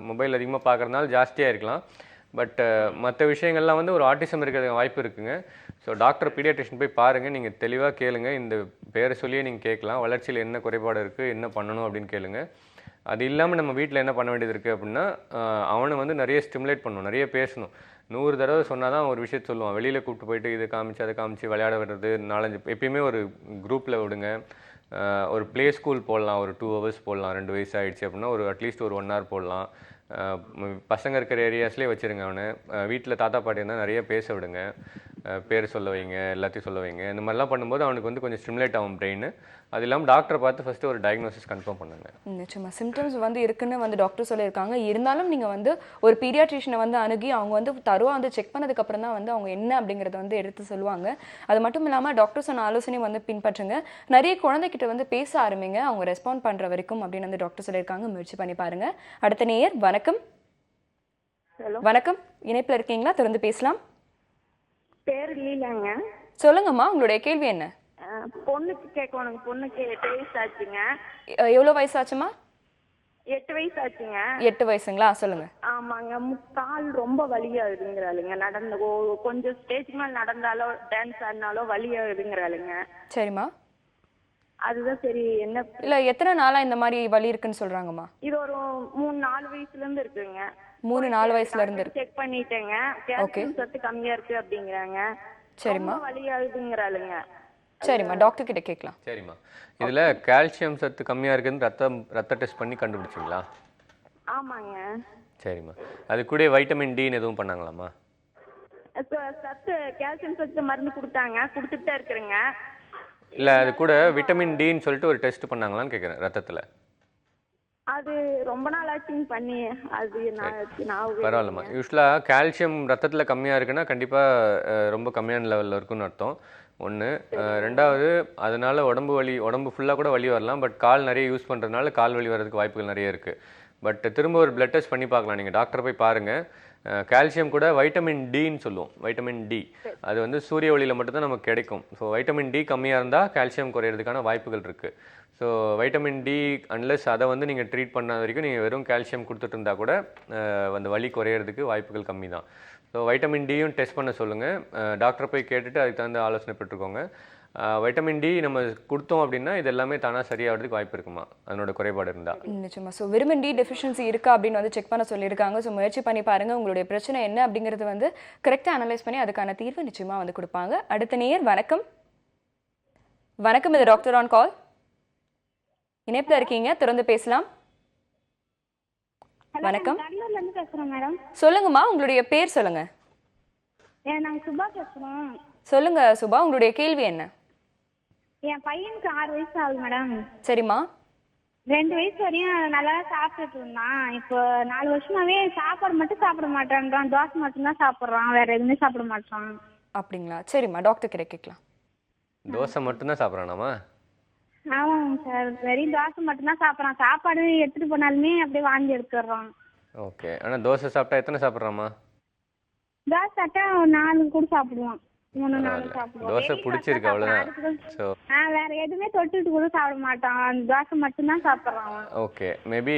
மொபைல் அதிகமாக பார்க்குறதுனால ஜாஸ்தியாக இருக்கலாம். பட் மற்ற விஷயங்கள்லாம் வந்து ஒரு ஆட்டிசம் இருக்கிறதுக்கு வாய்ப்பு இருக்குங்க. ஸோ டாக்டர் பீடியாட்ரிஷியன் போய் பாருங்கள். நீங்கள் தெளிவாக கேளுங்க. இந்த பேரை சொல்லியே நீங்கள் கேட்கலாம். வளர்ச்சியில் என்ன குறைபாடு இருக்குது, என்ன பண்ணணும் அப்படின்னு கேளுங்க. அது இல்லாமல் நம்ம வீட்டில் என்ன பண்ண வேண்டியது இருக்குது அப்படின்னா, அவனை வந்து நிறைய ஸ்டிமுலேட் பண்ணணும், நிறைய பேசணும். 100 தடவை சொன்னால் தான் ஒரு விஷயத்தை சொல்லுவான். வெளியில் கூப்பிட்டு போயிட்டு இதை காமிச்சு அதை காமிச்சு விளையாட விடுறது, 4-5 எப்பயுமே ஒரு குரூப்பில் விடுங்க. ஒரு ப்ளே ஸ்கூல் போடலாம், ஒரு 2 hours போடலாம். 2 வயசு ஆகிடுச்சு அப்படின்னா அட்லீஸ்ட் ஒரு 1 hour போடலாம். பசங்க இருக்கிற ஏரியாஸ்லேயே வச்சுருங்க அவனை. வீட்டில் தாத்தா பாட்டி இருந்தால் நிறைய பேச விடுங்க, பேர் சொல்ல வைங்க, எல்லாத்தையும் சொல்ல வைங்க. இந்த மாதிரிலாம் பண்ணும்போது அவனுக்கு வந்து கொஞ்சம் ஸ்டிமுலேட் ஆகும் பிரெயின். அது இல்லாமல் டாக்டரை பார்த்து ஃபஸ்ட்டு ஒரு டயக்னோசிஸ் கன்ஃபார்ம் பண்ணுங்க. நிச்சயமா சிம்டம்ஸ் வந்து இருக்குன்னு வந்து டாக்டர் சொல்லியிருக்காங்க. இருந்தாலும் நீங்கள் வந்து ஒரு பீடியாட்ரிஷனை வந்து அணுகி அவங்க வந்து தருவா வந்து செக் பண்ணதுக்கப்புறம் தான் வந்து அவங்க என்ன அப்படிங்கிறத வந்து எடுத்து சொல்லுவாங்க. அது மட்டும் இல்லாமல் டாக்டர் சொன்ன ஆலோசனையும் வந்து பின்பற்றுங்க. நிறைய குழந்தைகிட்ட வந்து பேச ஆரம்பிங்க, அவங்க ரெஸ்பாண்ட் பண்ணுற வரைக்கும் அப்படின்னு வந்து டாக்டர் சொல்லியிருக்காங்க. முயற்சி பண்ணி பாருங்க. அடுத்த நேயர் வணக்கம். வணக்கம், இணைப்பில் இருக்கீங்களா? தொடர்ந்து பேசலாம். பேர் லீலாங்க. சொல்லுங்கம்மா, உங்களுடைய கேள்வி என்ன? பொண்ணுக்கு கேட்கணும். பொண்ணுக்கு 8 வயசு ஆச்சுங்க. எவ்வளோ வயசு ஆச்சுமா? 8 வயசு ஆச்சுங்க. 8 வயசுங்களா? சொல்லுங்க. ஆமாங்க. கால் ரொம்ப வலியாகுதுங்கிறாளுங்க. கொஞ்சம் ஸ்டேஜ் மேல நடந்தாலோ டான்ஸ் ஆடினாலோ வலியாகுதுங்கிறாளுங்க. சரிம்மா. அதுதான் சரி என்ன இல்ல எத்தனை நாளா இந்த மாதிரி வலி இருக்குன்னு சொல்றாங்கம்மா? இது ஒரு 3-4 வயசுல இருந்து இருக்குங்க. 3-4 வயசுல இருந்து இருக்கு. செக் பண்ணிட்டேங்க. கால்சியம் சத்து கம்மியா இருக்கு அப்படிங்கறாங்க. சரிம்மா. வலியாகுதுங்கறாளுங்க. சரிம்மா, டாக்டர் கிட்ட கேட்கலாம். சரிம்மா. இதுல கால்சியம் சத்து கம்மியா இருக்குன்னு ரத்த டெஸ்ட் பண்ணி கண்டுபிடிச்சிங்களா? ஆமாங்க. சரிம்மா. அது கூட வைட்டமின் டின்னு எதுவும் பண்ணாங்களாம்மா? சத்து கால்சியம் சத்து மருந்து கொடுத்தாங்க, கொடுத்துட்டு தான் இருக்குறேங்க. இல்ல அது கூட விட்டமின் டின்னு சொல்லிட்டு ஒரு டெஸ்ட் பண்ணாங்களான்னு கேக்குறேன் ரத்தத்துல. அது ரொம்ப நாள் ஆச்சுங்க பண்ணி. அது நான் பரவாயில்லம்மா. யூஸ்வலாக கால்சியம் ரத்தத்தில் கம்மியாக இருக்குன்னா கண்டிப்பாக ரொம்ப கம்மியான லெவலில் இருக்குன்னு அர்த்தம். 1. 2வது, அதனால உடம்பு ஃபுல்லாக கூட வலி வரலாம். பட் கால் நிறைய யூஸ் பண்ணுறதுனால கால் வலி வர்றதுக்கு வாய்ப்புகள் நிறைய இருக்குது. பட் திரும்ப ஒரு பிளட் டெஸ்ட் பண்ணி பார்க்கலாம். நீங்கள் டாக்டர் போய் பாருங்கள். கால்சியம் கூட வைட்டமின் டின்னு சொல்லுவோம். வைட்டமின் டி அது வந்து சூரிய ஒளியில் மட்டும்தான் நமக்கு கிடைக்கும். ஸோ வைட்டமின் டி கம்மியாக இருந்தால் கால்சியம் குறையிறதுக்கான வாய்ப்புகள் இருக்குது. ஸோ வைட்டமின் டி அன்லெஸ் அதை வந்து நீங்கள் ட்ரீட் பண்ணாத வரைக்கும் நீங்கள் வெறும் கால்சியம் கொடுத்துட்டு இருந்தால் கூட அந்த வலி குறையிறதுக்கு வாய்ப்புகள் கம்மி தான். ஸோ வைட்டமின் டியும் டெஸ்ட் பண்ண சொல்லுங்கள். டாக்டரை போய் கேட்டுட்டு அதுக்கு தகுந்த ஆலோசனை பெற்றுக்கோங்க. வைட்டமின் டி நம்ம கொடுத்தோம் அப்படின்னா இது எல்லாமே தானாக சரியாகிறதுக்கு வாய்ப்பு இருக்குமா அதனோட குறைபாடு இருந்தால்? நிச்சயமா. ஸோ விட்டமின் டி டெஃபிஷியன்சி இருக்கா அப்படின்னு வந்து செக் பண்ண சொல்லியிருக்காங்க. ஸோ முயற்சி பண்ணி பாருங்கள். உங்களுடைய பிரச்சனை என்ன அப்படிங்கிறது வந்து கரெக்டாக அனலைஸ் பண்ணி அதுக்கான தீர்வு நிச்சயமாக வந்து கொடுப்பாங்க. அடுத்த நேயர் வணக்கம். வணக்கம், இது டாக்டர் ஆன் கால். இணைப்பில் இருக்கீங்க, தொடர்ந்து பேசலாம். வணக்கம். சொல்லுங்கம்மா, உங்களுடைய பேர் சொல்லுங்க. நாங்க சுபா பேசுறோம். சொல்லுங்க சுபா, உங்களுடைய கேள்வி என்ன? என் பையனுக்கு 6 வயசு ஆகுது மேடம். சரிம்மா. 2 வயசு வரையும் நல்லா சாப்பிட்டுட்டு இருந்தான். இப்போ 4 வருஷமாவே சாப்பாடு மட்டும் சாப்பிட மாட்டேன்றான். தோசை மட்டும்தான் சாப்பிட்றான், வேற எதுவுமே சாப்பிட மாட்டான். அப்படிங்களா? சரிம்மா, டாக்டர் கிட்ட கேட்கலாம். தோசை மட்டும்தான் சாப்பிட்றானாமா? ஆமாங்க சார், வெறும் தோசை மட்டும்தான் சாப்பிட்றான். சாப்பாடு எடுத்துட்டு போனாலுமே அப்படியே வாங்கி எடுத்துடுறான். ஓகே. ஆனால் தோசை சாப்பிட்டா எத்தனை சாப்பிட்றாமா? தோசை சாப்பிட்டா 4 கூட சாப்பிடுவான், 3 4 பரவாயில்ல. சாப்பிடுவான். தோசை வெறும் பிடிச்சிருக்கு அவ்வளோதான். அதுக்கு ஸோ வேற எதுவுமே தொட்டுட்டு கூட சாப்பிட மாட்டான். தோசை மட்டும்தான் சாப்பிட்றான் அவன். ஓகே. மேபி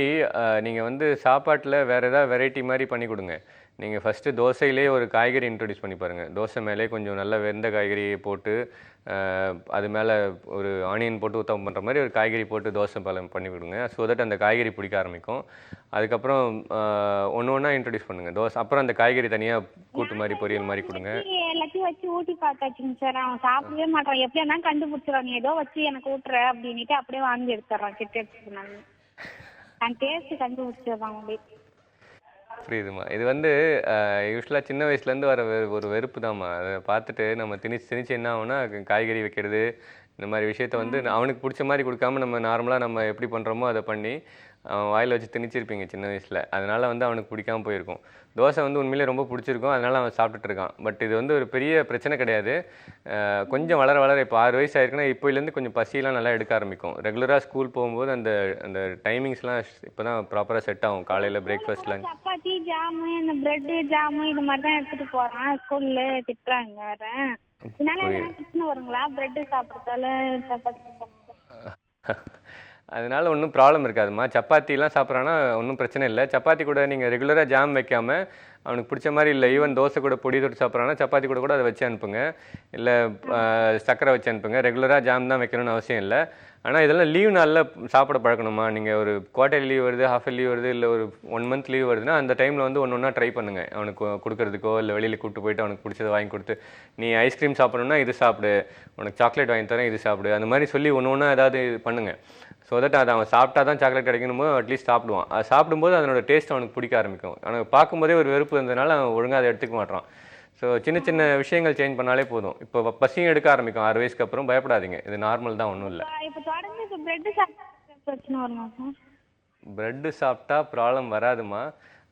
நீங்கள் வந்து சாப்பாட்டில் வேறு ஏதாவது வெரைட்டி மாதிரி பண்ணி கொடுங்க. நீங்கள் ஃபஸ்ட்டு தோசையிலே ஒரு காய்கறி இன்ட்ரடியூஸ் பண்ணி பாருங்கள். தோசை மேலே கொஞ்சம் நல்ல வெந்த காய்கறியை போட்டு அது மேலே ஒரு ஆனியன் போட்டு ஊத்தம் பண்ணுற மாதிரி ஒரு காய்கறி போட்டு தோசை பழம் பண்ணி கொடுங்க. ஸோ தட் அந்த காய்கறி பிடிக்க ஆரம்பிக்கும். அதுக்கப்புறம் ஒன்று ஒன்றா இன்ட்ரடியூஸ் பண்ணுங்கள் தோசை. அப்புறம் அந்த காய்கறி தனியாக கூட்டு மாதிரி பொரியல் மாதிரி கொடுங்க. எல்லாத்தையும் வச்சு ஊட்டி பார்த்தாச்சுங்க சார், அவன் சாப்பிடவே மாட்டான். எப்படியா கண்டுபிடிச்சிடான், நீ ஏதோ வச்சு எனக்கு ஊட்டுற அப்படின்னுட்டு அப்படியே வாங்கி எடுத்துறான். கிட்ட எடுத்துனாங்க நான் டேஸ்ட் கண்டுபிடிச்சிடுறான் அப்படியே. புரியுதுமா. இது வந்து யூஸ்வலாக சின்ன வயசுலேருந்து வர ஒரு வெறுப்பு தான்மா. அதை பார்த்துட்டு நம்ம திணிச்சு என்ன ஆகும்னா காய்கறி வைக்கிறது இந்த மாதிரி விஷயத்த வந்து அவனுக்கு பிடிச்ச மாதிரி கொடுக்காம நம்ம நார்மலாக நம்ம எப்படி பண்ணுறோமோ அதை பண்ணி அவன் வாயில் வச்சு திணிச்சிருப்பீங்க சின்ன வயசில். அதனால் வந்து அவனுக்கு பிடிக்காம போயிருக்கும். தோசை வந்து உண்மையிலே ரொம்ப பிடிச்சிருக்கும், அதனால் அவன் சாப்பிட்டுட்டு இருக்கான். பட் இது வந்து ஒரு பெரிய பிரச்சனை கிடையாது. கொஞ்சம் வளர வளர இப்போ 6 வயசு ஆயிருக்குன்னா இப்போலேருந்து கொஞ்சம் பசியெலாம் நல்லா எடுக்க ஆரம்பிக்கும். ரெகுலராக ஸ்கூல் போகும்போது அந்த அந்த டைமிங்ஸ்லாம் இப்போ தான் ப்ராப்பராக செட் ஆகும். காலையில் பிரேக்ஃபாஸ்ட், லஞ்ச். சப்பாத்தி, ஜாமு, இந்த பிரெட் ஜாமு இது மாதிரி தான் எடுத்துட்டு போறான். ஸ்கூல்ல திட்டுறாங்க வேற. இதனால என்ன பிரச்சனை வருங்களா? பிரெட் சாப்பிட்றதால சப்பாத்தி சாப்பிட்றதால? அதனால ஒன்றும் ப்ராப்ளம் இருக்காதுமா. சப்பாத்திலாம் சாப்பிட்றான்னா ஒன்றும் பிரச்சனை இல்லை. சப்பாத்தி கூட நீங்கள் ரெகுலராக ஜாம் வைக்காமல் அவனுக்கு பிடிச்ச மாதிரி இல்லை, ஈவன் தோசை கூட பொடி தொட்டு சாப்பிட்றான்னா சப்பாத்தி கூட அதை வச்சு அனுப்புங்க. இல்லை சக்கரை வச்சு அனுப்புங்க. ரெகுலராக ஜாம் தான் வைக்கணும்னு அவசியம் இல்லை. ஆனால் இதெல்லாம் லீவ் நாளில் சாப்பிட பழக்கணுமா? நீங்கள் ஒரு குவார்டர்லி லீவ் வருது, ஹாஃப் லீவ் வருது, இல்லை ஒரு 1 மந்த் லீவ் வருதுன்னா அந்த டைமில் வந்து ஒன்று ஒன்றா ட்ரை பண்ணுங்கள். அவனுக்கு கொடுக்குறதுக்கோ இல்லை வெளியில் கூப்பிட்டு போயிட்டு அவனுக்கு பிடிச்சதை வாங்கி கொடுத்து, நீ ஐஸ்கிரீம் சாப்பிடணுன்னா இது சாப்பிடு, உனக்கு சாக்லேட் வாங்கி தரேன் இது சாப்பிடு, அந்த மாதிரி சொல்லி ஒன்று ஒன்றா ஏதாவது பண்ணுங்கள். ஸோ தட் அதை அவன் சாப்பிட்டா தான் சாக்லேட் கிடைக்கணுமோ அட்லீஸ்ட் சாப்பிடுவான். அது சாப்பிடும்போது அதனோட டேஸ்ட் அவனுக்கு பிடிக்க ஆரம்பிக்கும். அவனுக்கு பார்க்கும்போதே ஒரு வெறுப்பு இருந்ததுனால அவன் ஒழுங்காக அதை எடுத்துக்க மாட்டான். ஸோ சின்ன சின்ன விஷயங்கள் சேஞ்ச் பண்ணாலே போதும். இப்போ பசியும் எடுக்க ஆரம்பிக்கும் 6 வயசுக்கு அப்புறம். பயப்படாதீங்க, இது நார்மல் தான், ஒன்றும் இல்லை. இப்போ தொடர்ந்து இப்போ பிரெட் சாப்பிட்டா பிரச்சனை வருமா சார்? ப்ரெட்டு சாப்பிட்டா ப்ராப்ளம் வராதுமா.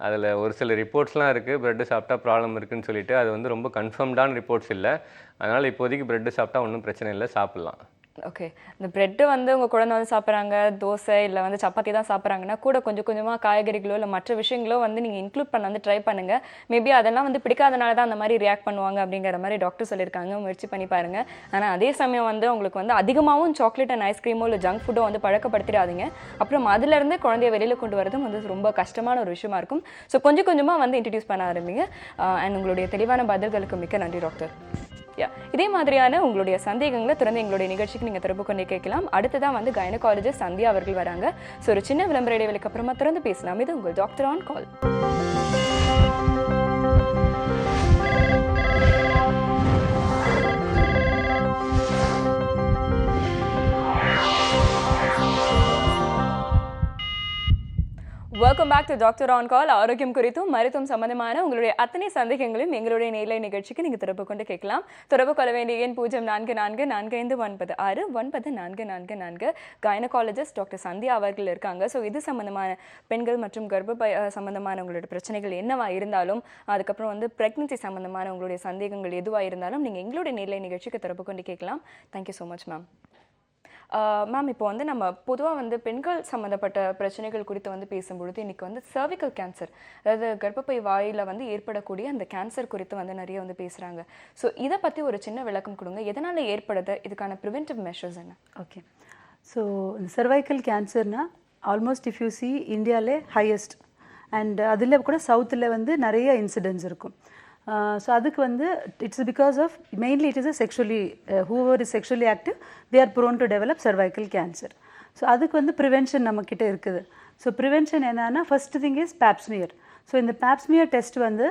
அதில் ஒரு சில ரிப்போர்ட்ஸ்லாம் இருக்குது ப்ரெட்டு சாப்பிட்டா ப்ராப்ளம் இருக்குதுன்னு சொல்லிட்டு. அது வந்து ரொம்ப கன்ஃபார்ம்டான ரிப்போர்ட்ஸ் இல்லை. அதனால் இப்போதைக்கு ப்ரெட்டு சாப்பிட்டா ஒன்றும் பிரச்சனை இல்லை, சாப்பிட்லாம். ஓகே. இந்த பிரெட்டு வந்து உங்கள் குழந்தை வந்து சாப்பிட்றாங்க, தோசை இல்லை வந்து சப்பாத்தி தான் சாப்பிட்றாங்கன்னா கூட கொஞ்சம் கொஞ்சமாக காய்கறிகளோ இல்லை மற்ற விஷயங்களோ வந்து நீங்கள் இன்க்ளூட் பண்ண வந்து ட்ரை பண்ணுங்கள். மேபி அதெல்லாம் வந்து பிடிக்காதனால தான் அந்த மாதிரி ரியாக்ட் பண்ணுவாங்க அப்படிங்கிற மாதிரி டாக்டர் சொல்லியிருக்காங்க. முயற்சி பண்ணி பாருங்கள். ஆனால் அதே சமயம் வந்து உங்களுக்கு வந்து அதிகமாகவும் சாக்லேட் அண்ட் ஐஸ்கிரீமோ இல்லை ஜங்க் ஃபுட்டோ வந்து பழக்கப்படுத்திடாதீங்க. அப்புறம் அதிலேருந்து குழந்தைய வெளியில் கொண்டு வரதும் வந்து ரொம்ப கஷ்டமான ஒரு விஷயமா இருக்கும். ஸோ கொஞ்சம் கொஞ்சமாக வந்து இன்ட்ரடியூஸ் பண்ண ஆரம்பிங்க. அண்ட் உங்களுடைய தெளிவான பதில்களுக்கு மிக்க நன்றி டாக்டர். இதே மாதிரியான உங்களுடைய சந்தேகங்களை தொடர்ந்து எங்களுடைய நிகழ்ச்சிக்கு நீங்கள் தொடர்பு கொண்டு கேட்கலாம். அடுத்ததான் வந்து கைனகாலஜிஸ்ட் சந்தியா அவர்கள் வராங்க. ஸோ ஒரு சின்ன விளம்பர இடைவெளிக்கு அப்புறமா தொடர்ந்து பேசலாம். இது உங்கள் doctor on call. Welcome back to doctor on call. ஆரோக்கியம் குறித்தும் மருத்துவம் சம்பந்தமான உங்களுடைய அத்தனை சந்தேகங்களையும் எங்களுடைய நேர்லை நிகழ்ச்சிக்கு நீங்கள் தொடர்பு கொண்டு கேட்கலாம். தொடர்பு கொள்ள வேண்டிய எண் 0444459444. கைனகாலஜிஸ்ட் டாக்டர் சந்தியா அவர்கள் இருக்காங்க. ஸோ இது சம்பந்தமான பெண்கள் மற்றும் கர்ப்பப்பை சம்பந்தமான உங்களுடைய பிரச்சனைகள் என்னவா இருந்தாலும், அதுக்கப்புறம் வந்து பிரெக்னன்சி சம்பந்தமான உங்களுடைய சந்தேகங்கள் எதுவாக இருந்தாலும் நீங்கள் எங்களுடைய நேர்லை நிகழ்ச்சிக்கு தொடர்பு கொண்டு கேட்கலாம். Thank you so much ma'am. Ma'am, இப்போ வந்து நம்ம பொதுவாக வந்து பெண்கள் சம்மந்தப்பட்ட பிரச்சனைகள் குறித்து வந்து பேசும்பொழுது இன்றைக்கி வந்து சர்விக்கல் கேன்சர், அதாவது கர்ப்பப்பை வாயில் வந்து ஏற்படக்கூடிய அந்த கேன்சர் குறித்து வந்து நிறைய வந்து பேசுகிறாங்க. ஸோ இதை பற்றி ஒரு சின்ன விளக்கம் கொடுங்க. எதனால் ஏற்படுது, இதுக்கான ப்ரிவென்டிவ் மெஷர்ஸ் என்ன? ஓகே. ஸோ இந்த சர்வைக்கல் கேன்சர்னால் ஆல்மோஸ்ட் இஃப் யூ சி இந்தியாவிலே ஹையஸ்ட், அண்ட் அதில் கூட சவுத்தில் வந்து நிறைய இன்சிடென்ட்ஸ் இருக்கும். ஸோ அதுக்கு வந்து it's because of mainly it is uh sexually whoever is sexually active they are prone to develop cervical cancer. So அதுக்கு வந்து ப்ரிவென்ஷன் நம்மக்கிட்ட இருக்குது. ஸோ ப்ரிவென்ஷன் என்னன்னா first thing is pap smear. So இந்த பேப்ஸ்மியர் டெஸ்ட் வந்து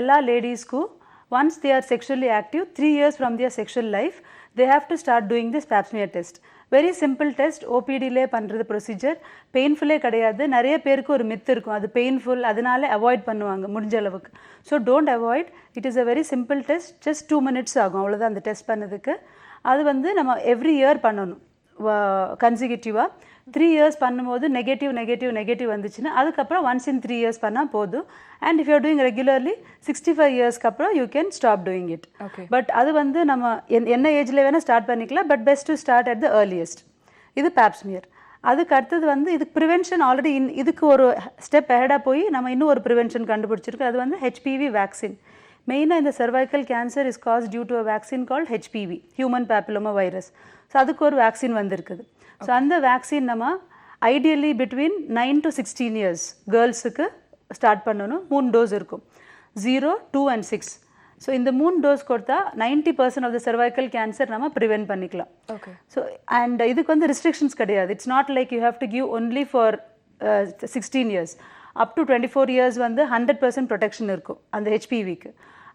எல்லா லேடிஸ்க்கும் once they are sexually active 3 years from their sexual life they have to start doing this pap smear test. Very simple test, ஓபிடிலே பண்ணுறது ப்ரொசீஜர், பெயின்ஃபுல்லே கிடையாது. நிறைய பேருக்கு ஒரு மித்து இருக்கும் அது பெயின்ஃபுல், அதனால அவாய்ட் பண்ணுவாங்க முடிஞ்ச அளவுக்கு. So don't avoid, it is a very simple test, just 2 minutes ஆகும் அவ்வளோதான் அந்த டெஸ்ட் பண்ணதுக்கு. அது வந்து நம்ம எவ்ரி இயர் பண்ணணும் கன்சிக்யூட்டிவாக. 3 இயர்ஸ் பண்ணும்போது நெகட்டிவ் வந்துச்சுன்னா அதுக்கப்புறம் ஒன்ஸ் இன் 3 இயர்ஸ் பண்ணால் போதும். And if you're doing regularly 65 இயர்ஸ்க்கு அப்புறம் you can stop doing it. But அது வந்து நம்ம என்ன ஏஜில் வேணால் ஸ்டார்ட் பண்ணிக்கலாம். But best to start at the earliest. இது பேப்ஸ்மியர். அதுக்கு அடுத்தது வந்து இதுக்கு ப்ரிவென்ஷன் ஆல்ரெடி இதுக்கு ஒரு ஸ்டெப் ஹெடாக போய் நம்ம இன்னும் ஒரு ப்ரிவென்ஷன் கண்டுபிடிச்சிருக்கு. அது வந்து ஹெச்பிவி வேக்சின். மெயினாக இந்த cervical cancer is caused due to a vaccine called HPV, human papilloma virus. So அதுக்கு ஒரு வேக்சின் வந்திருக்குது. ஸோ அந்த வேக்சின் நம்ம ஐடியலி பிட்வீன் 9 to 16 இயர்ஸ் கேர்ள்ஸுக்கு ஸ்டார்ட் பண்ணணும். 3 டோஸ் இருக்கும், 0, 2 and 6. ஸோ இந்த 3 டோஸ் கொடுத்தா 90% ஆஃப் த சர்வைக்கல் கேன்சர் நம்ம ப்ரிவென்ட் பண்ணிக்கலாம். ஸோ அண்ட் இதுக்கு வந்து ரெஸ்ட்ரிக்ஷன்ஸ் கிடையாது. It's not like you have to give only for 16 years. Up to 24 years வந்து 100% ப்ரொடெக்ஷன் இருக்கும் அந்த ஹெச்பிவிக்கு.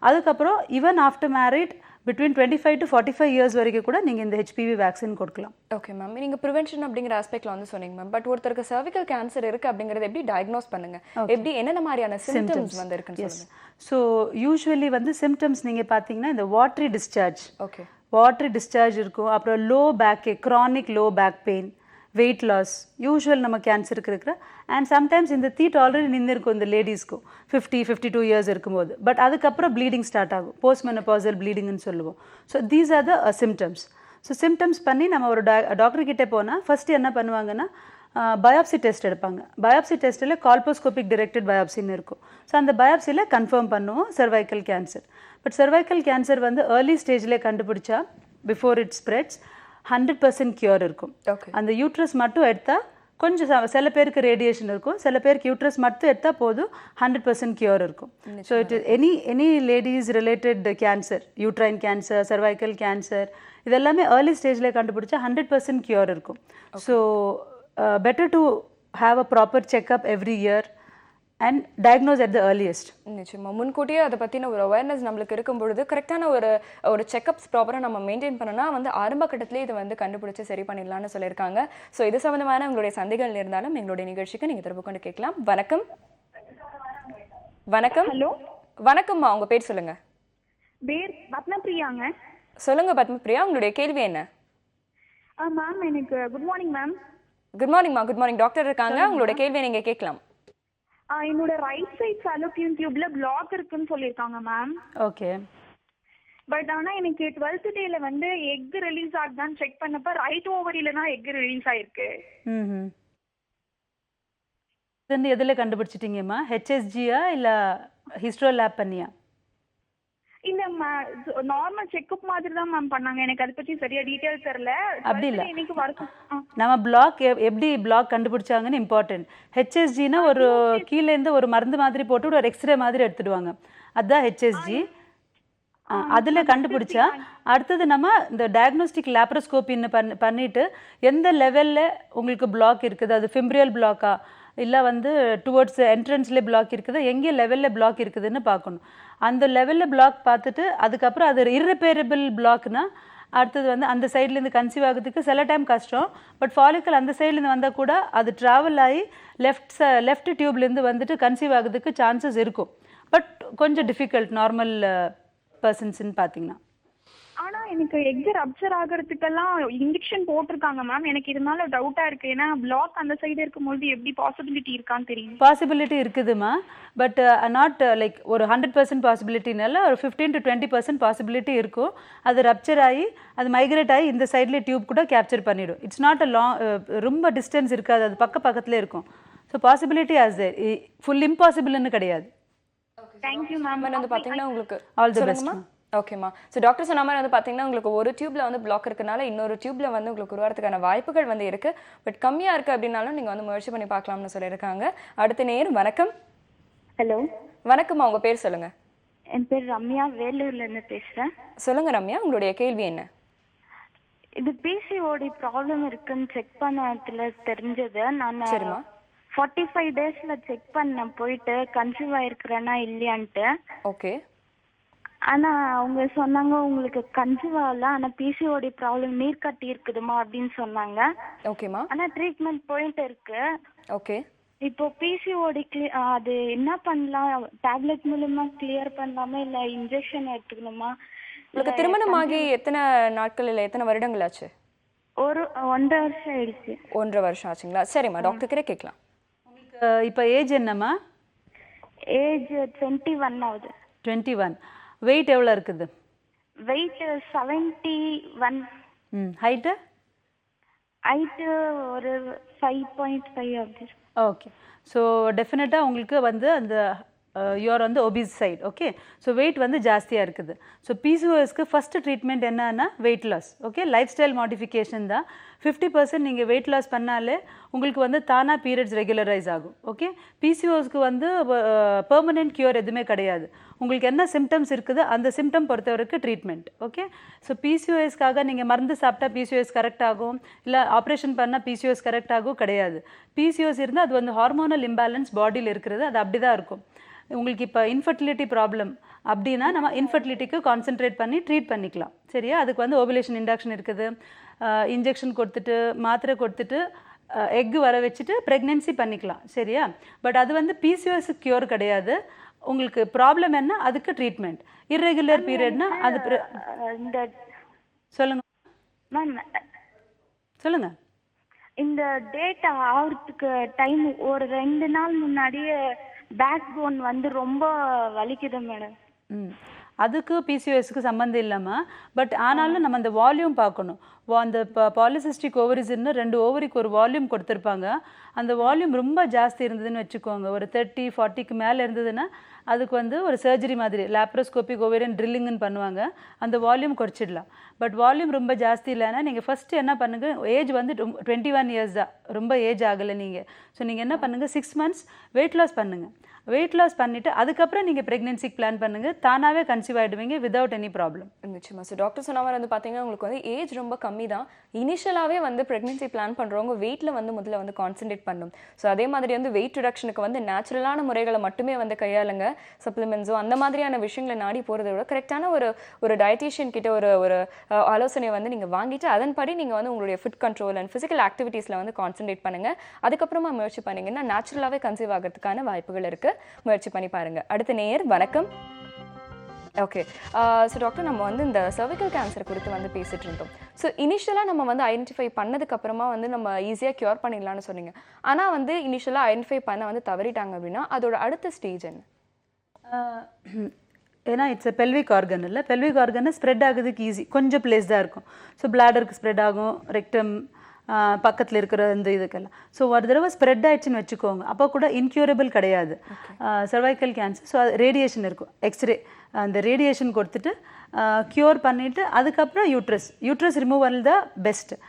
அதுக்கப்புறம் even after married between 25 to 45 years வரைக்கும் கூட நீங்கள் இந்த ஹெச்பிவி வேக்சின் கொடுக்கலாம். ஓகே மேம், நீங்கள் ப்ரிவென்ஷன் அப்படிங்கிற ஆஸ்பெக்ட்ல வந்து சொன்னீங்க மேம். பட் ஒருத்தருக்கு சர்விக்கல் கேன்சர் இருக்குது அப்படிங்கிறது எப்படி டயக்னோஸ் பண்ணுங்க? எப்படி என்னென்ன மாதிரியான சிம்டம்ஸ் வந்து இருக்குன்னு சொல்லுங்க. ஸோ யூஸ்வலி வந்து சிம்டம்ஸ் நீங்கள் பார்த்தீங்கன்னா இந்த watery discharge, okay, watery discharge இருக்கும். அப்புறம் low back, chronic low back pain, weight loss usual நம்ம கேன்சருக்கு இருக்கிற. அண்ட் சம்டைம்ஸ் இந்த தீட் ஆல்ரெடி நின்று இருக்கும் இந்த லேடிஸ்க்கும் 52 இயர்ஸ் இருக்கும்போது. பட் அதுக்கப்புறம் ப்ளீடிங் ஸ்டார்ட் ஆகும், போஸ்ட் மெனோபாசல் ப்ளீடிங்னு சொல்லுவோம். So these are the symptoms. So symptoms பண்ணி நம்ம ஒரு டாக்டர்கிட்ட போனால் ஃபஸ்ட்டு என்ன பண்ணுவாங்கன்னா பயாப்சி டெஸ்ட் எடுப்பாங்க. பயாப்சி டெஸ்ட்டில் கால்போஸ்கோபிக் டிரெக்டட் பயாப்சின்னு இருக்கும். ஸோ அந்த பயாப்சியில் கன்ஃபார்ம் பண்ணுவோம் cervical cancer. But cervical cancer வந்து ஏர்லி ஸ்டேஜ்லேயே கண்டுபிடிச்சா பிஃபோர் இட் ஸ்ப்ரெட்ஸ் 100% கியூர் இருக்கும். அந்த யூட்ரஸ் மட்டும் எடுத்தால் கொஞ்சம் சில பேருக்கு ரேடியேஷன் இருக்கும், சில பேருக்கு யூட்ரஸ் மட்டும் எடுத்தால் போதும், 100% கியூர் இருக்கும். So it any ladies related cancer, uterine cancer, cervical cancer, இதெல்லாமே ஏர்லி ஸ்டேஜில் கண்டுபிடிச்சா 100% கியூர் இருக்கும். So better to have a proper checkup every year and diagnose at the earliest. நிச்சயமாக முன்கூட்டியே அதை பற்றின ஒரு அவேர்னஸ் நம்மளுக்கு இருக்கும் பொழுது கரெக்டான ஒரு செக்அப்ஸ் ப்ராப்பராக நம்ம மெயின்டைன் பண்ணோன்னா வந்து ஆரம்ப கட்டத்திலே இதை வந்து கண்டுபிடிச்சி சரி பண்ணிடலாம்னு சொல்லியிருக்காங்க. ஸோ இது சம்மந்தமான உங்களுடைய சந்தேகங்கள் இருந்தாலும் எங்களுடைய நிகழ்ச்சிக்கு நீங்கள் திரும்ப கொண்டு கேட்கலாம். வணக்கம். வணக்கம். ஹலோ, வணக்கம்மா, உங்கள் பேர் சொல்லுங்கள். பேர் பத்மபிரியாங்க. சொல்லுங்கள் பத்மபிரியா, உங்களுடைய கேள்வி என்ன? மேம் எனக்கு குட் மார்னிங் மேம். குட் மார்னிங்மா. குட் மார்னிங், டாக்டர் இருக்காங்க, உங்களோட கேள்வியை நீங்கள் கேட்கலாம். என்னோட ரைட் சைட் ஃபெலோப்பியன் டியூப்ல பிளாக் இருக்குன்னு சொல்லியிருக்காங்க மேம். ஓகே. பட் ஆனால் எனக்கு 12th டேல வந்து எக் ரிலீஸ் ஆகுதான்னு செக் பண்ணப்ப ரைட் ஓவரியில தான் எக் ரிலீஸ் ஆயிருக்கு. இது எதில் கண்டுபிடிச்சிட்டீங்கம்மா? ஹெச்எஸ்ஜியா இல்லை ஹிஸ்டோ லேப் பண்ணியா? இல்ல நார்மல் செக்அப் மாதிரி தான் மேம் பண்ணாங்க. எனக்கு அதை பத்தி சரியா டீடைல் தெரியல. அப்படி இல்ல, இன்னைக்கு நம்ம பிளாக் எப்படி பிளாக் கண்டுபிடிச்சாங்கன்னு இம்பார்ட்டன்ட். ஹெச்எஸ்ஜினா ஒரு கீழே இருந்து ஒரு மருந்து மாதிரி போட்டு ஒரு எக்ஸ்ரே மாதிரி எடுத்துடுவாங்க, அதுதான் ஹெச்எஸ்ஜி. அதில் கண்டுபிடிச்சா அடுத்தது நம்ம இந்த டயக்னோஸ்டிக் லேப்ரோஸ்கோப்பின்னு பண்ணிட்டு எந்த லெவலில் உங்களுக்கு பிளாக் இருக்குது, அது ஃபிம்ப்ரியல் பிளாக்கா இல்லை வந்து டுவர்ட்ஸ் என்ட்ரன்ஸ்லேயே பிளாக் இருக்குது, எங்கே லெவலில் பிளாக் இருக்குதுன்னு பார்க்கணும். அந்த லெவலில் பிளாக் பார்த்துட்டு அதுக்கப்புறம் அது இர்ரிப்பேரபிள் பிளாக்னா அடுத்தது வந்து அந்த சைட்லேருந்து கன்சீவ் ஆகிறதுக்கு சில டைம் கஷ்டம். பட் ஃபாலிக்கல் அந்த சைட்லேருந்து வந்தால் கூட அது ட்ராவல் ஆகி லெஃப்ட் டியூப்லேருந்து வந்துட்டு கன்சீவ் ஆகிறதுக்கு சான்சஸ் இருக்கும். பட் கொஞ்சம் டிஃபிகல்ட் நார்மல் பர்சன்ஸ்ன்னு பார்த்தீங்கன்னா. ஆனா எனக்கு எக் ரப்சர் ஆகிறதுக்கெல்லாம் இன்ஜெக்ஷன் போட்டிருக்காங்க மேம். எனக்கு இதனால டவுட்டா இருக்கு. ஏன்னா பிளாக் அந்த சைடு இருக்கும்போது எப்படி பாசிபிலிட்டி இருக்கான்னு தெரியும். பாசிபிலிட்டி இருக்குதுமா, பட் நாட் லைக் ஒரு 100% பாசிபிலிட்டினால ஒரு 15 to 20% பாசிபிலிட்டி இருக்கும். அது ரப்சர் ஆகி அது மைக்ரேட் ஆகி இந்த சைட்லேயே டியூப் கூட கேப்சர் பண்ணிவிடும். இட்ஸ் நாட் அ ரொம்ப டிஸ்டன்ஸ் இருக்காது, அது பக்கத்துலேயே இருக்கும். ஸோ பாசிபிலிட்டி ஆஸ் ஃபுல் இம்பாசிபிள்னு கிடையாது. Thank you ma'am. வந்து பார்த்தீங்கன்னா உங்களுக்கு ஆல் தி பெஸ்ட். ஓகேம்மா. ஸோ டாக்டர் சொன்ன மாதிரி வந்து பார்த்தீங்கன்னா உங்களுக்கு ஒரு டியூப்ல வந்து பிளாக் இருக்கனால இன்னொரு டியூப்ல வந்து உங்களுக்கு உருவாகிறதுக்கான வாய்ப்புகள் வந்து இருக்கு. பட் கம்மியா இருக்கு அப்படின்னாலும் நீங்க வந்து முயற்சி பண்ணி பார்க்கலாம்னு சொல்லியிருக்காங்க. அடுத்த நேர் வணக்கம். ஹலோ, வணக்கம்மா, உங்க பேர் சொல்லுங்க. என் பேர் ரம்யா, வேலூர்ல இருந்து பேசுறேன். சொல்லுங்க ரம்யா, உங்களுடைய கேள்வி என்ன? இது பிசிஓடி ப்ராப்ளம் இருக்குன்னு செக் பண்ணதுல தெரிஞ்சது. நான் 45 டேஸ்ல செக் பண்ண போயிட்டு கன்சீவ் ஆயிருக்கிறேன்னா இல்லையான்ட்டு. ஓகே. ஆனா அவங்க சொன்னாங்க உங்களுக்கு கன்சீவ் ஆகல, ஆனா பிசிஓடி ப்ராப்ளம் நீர் கட்டி இருக்குதுமா அப்படின்னு சொன்னாங்க. ஓகேமா. ஆனா ட்ரீட்மெண்ட் போயிட்டு இருக்கு. ஓகே. இப்போ பிசிஓடி அது என்ன பண்ணலாம்? டேப்லெட் மூலமா கிளியர் பண்ணலாமா இல்ல இன்ஜெக்ஷன் எடுத்துக்கணுமா? உங்களுக்கு திருமணமாகி எத்தனை நாட்கள் இல்லை எத்தனை வருடங்கள் ஆச்சு? ஒரு 1.5 வருஷம் ஆயிடுச்சு. 1.5 வருஷம் ஆச்சுங்களா? சரிம்மா, டாக்டர் கிட்ட கேட்கலாம். இப்போ ஏஜ் என்னம்மா? ஏஜ் 21 ஆகுது. 21. வெயிட் எவ்வளோ இருக்குது? வெயிட் 71. ஹைட்டு? ஹைட்டு ஒரு 5.5 அப்படி. ஓகே. ஸோ டெஃபினட்டாக உங்களுக்கு வந்து அந்த யூஆர் வந்து obesity. Okay. So weight வந்து ஜாஸ்தியாக இருக்குது. ஸோ பிசிஓஎஸ்க்கு ஃபஸ்ட்டு ட்ரீட்மெண்ட் என்னன்னா weight loss. Okay. Lifestyle modification தான். 50% நீங்கள் வெயிட் லாஸ் பண்ணாலே உங்களுக்கு வந்து தானாக பீரியட்ஸ் ரெகுலரைஸ் ஆகும். ஓகே. பிசிஓஎஸ்க்கு வந்து பெர்மனெண்ட் க்யூர் எதுவுமே கிடையாது. உங்களுக்கு என்ன சிம்டம்ஸ் இருக்குதோ அந்த சிம்டம் பொறுத்தவரைக்கும் ட்ரீட்மெண்ட். ஓகே. ஸோ பிசிஓஎஸ்க்காக நீங்கள் மருந்து சாப்பிட்டா பிசிஓஎஸ் கரெக்ட் ஆகும், இல்லை ஆப்ரேஷன் பண்ணால் பிசிஓஎஸ் கரெக்ட் ஆகும் கிடையாது. பிசிஓஎஸ் இருந்தால் அது வந்து ஹார்மோனல் இம்பேலன்ஸ் பாடியில் இருக்கிறது, அது அப்படி தான் இருக்கும். உங்களுக்கு இப்போ இன்ஃபர்டிலிட்டி ப்ராப்ளம் அப்படின்னா நம்ம இன்ஃபர்டிலிட்டிக்கு கான்சென்ட்ரேட் பண்ணி ட்ரீட் பண்ணிக்கலாம். சரியா? அதுக்கு வந்து ஓவுலேஷன் இண்டக்ஷன் இருக்குது, இன்ஜெக்ஷன் கொடுத்துட்டு மாத்திரை கொடுத்துட்டு எக்கு வர வச்சுட்டு ப்ரெக்னென்சி பண்ணிக்கலாம். சரியா? பட் அது வந்து பிசிஓஎஸ் க்யூர் கிடையாது. உங்களுக்கு ப்ராப்ளம் என்ன, அதுக்கு ட்ரீட்மெண்ட். இர்ரெகுலர் பீரியட்னா அது சொல்லுங்க மேம். சொல்லுங்க. இந்த டேட் ஆகிறதுக்கு டைம் ஒரு 2 நாள் முன்னாடியே பேக் போன் வந்து ரொம்ப வலிக்குது மேடம். அதுக்கு பிசிஓஎஸ்க்கு சம்மந்தம் இல்லாமல், பட் ஆனாலும் நம்ம அந்த வால்யூம் பார்க்கணும். அந்த பாலிசிஸ்டிக் ஓவரிஸ்ன்னு 2 ஓவரிக்கு ஒரு வால்யூம் கொடுத்துருப்பாங்க. அந்த வால்யூம் ரொம்ப ஜாஸ்தி இருந்ததுன்னு வச்சுக்கோங்க, ஒரு 30-40க்கு மேலே இருந்ததுன்னா அதுக்கு வந்து ஒரு சர்ஜரி மாதிரி லேப்ரோஸ்கோபிக் ஓவேரியன் ட்ரில்லிங்னு பண்ணுவாங்க. அந்த வால்யூம் குறைச்சிடலாம். பட் வால்யூம் ரொம்ப ஜாஸ்தி இல்லைன்னா நீங்கள் ஃபஸ்ட்டு என்ன பண்ணுங்கள், ஏஜ் வந்து 21 இயர்ஸ் தான், ரொம்ப ஏஜ் ஆகலை நீங்கள். ஸோ நீங்கள் என்ன பண்ணுங்கள், 6 months வெயிட் லாஸ் பண்ணுங்கள். வெயிட் லாஸ் பண்ணிவிட்டு அதுக்கப்புறம் நீங்கள் ப்ரெக்னென்சிக்கு பிளான் பண்ணுங்கள். தானாகவே கன்சீவ் ஆகிடுவீங்க விதவுட் எனி ப்ராப்ளம். நிச்சயமா. ஸோ டாக்டர் சொன்ன மாதிரி வந்து பார்த்தீங்கன்னா உங்களுக்கு வந்து ஏஜ் ரொம்ப கம்மி தான். இனிஷியலாகவே வந்து ப்ரெக்னென்சி பிளான் பண்ணுறவங்க வெயிட்டில் வந்து முதல்ல வந்து கான்சென்ட்ரேட் பண்ணணும். ஸோ அதே மாதிரி வந்து வெயிட் ரிடக்ஷனுக்கு வந்து நேச்சுரலான முறைகளை மட்டுமே வந்து கையாளுங்க. சப்ளிமெண்ட்ஸோ அந்த மாதிரியான விஷயங்களை நாடி போகிறத விட கரெக்டான ஒரு டயட்டீஷியன் கிட்ட ஒரு ஆலோசனையை வந்து நீங்கள் வாங்கிட்டு அதன்படி நீங்கள் வந்து உங்களுடைய ஃபுட் கண்ட்ரோல் அண்ட் ஃபிசிக்கல் ஆக்டிவிட்டீஸில் வந்து கான்சென்ட்ரேட் பண்ணுங்கள். அதுக்கப்புறமா முயற்சி பண்ணிங்கன்னா நேச்சுரலாகவே கன்சீவ் ஆகிறதுக்கான வாய்ப்புகள் இருக்குது. முயற்சி பண்ணி பாருங்கள். அடுத்த நேயர், வணக்கம். ஓகே. ஸோ டாக்டர், நம்ம வந்து இந்த சர்விக்கல் கேன்சர் குறித்து வந்து பேசிகிட்டு இருந்தோம். ஸோ இனிஷியலாக நம்ம வந்து ஐடென்டிஃபை பண்ணதுக்கப்புறமா வந்து நம்ம ஈஸியாக க்யூர் பண்ணிடலான்னு சொன்னீங்க. ஆனால் வந்து இனிஷியலாக ஐடென்டிஃபை பண்ண வந்து தவறிட்டாங்க அப்படின்னா அதோட அடுத்த ஸ்டேஜ் என்ன? ஏன்னா இட்ஸ் பெல்விக் ஆர்கன் இல்லை, பெல்விக் ஆர்கனை ஸ்ப்ரெட் ஆகுறதுக்கு ஈஸி, கொஞ்சம் பிளேஸ் தான் இருக்கும். ஸோ பிளாடருக்கு ஸ்ப்ரெட் ஆகும், ரெக்டம் பக்கத்தில் இருக்கிற இந்த இதுக்கெல்லாம். ஸோ ஒரு தடவை ஸ்ப்ரெட் ஆயிடுச்சுன்னு வச்சுக்கோங்க, அப்போ கூட இன்க்யூரபிள் கிடையாது சர்வைக்கல் கேன்சர். ஸோ அது ரேடியேஷன் இருக்கும், எக்ஸ்ரே, அந்த ரேடியேஷன் கொடுத்துட்டு க்யூர் பண்ணிவிட்டு அதுக்கப்புறம் யூட்ரஸ் ரிமூவல் தான் பெஸ்ட்டு.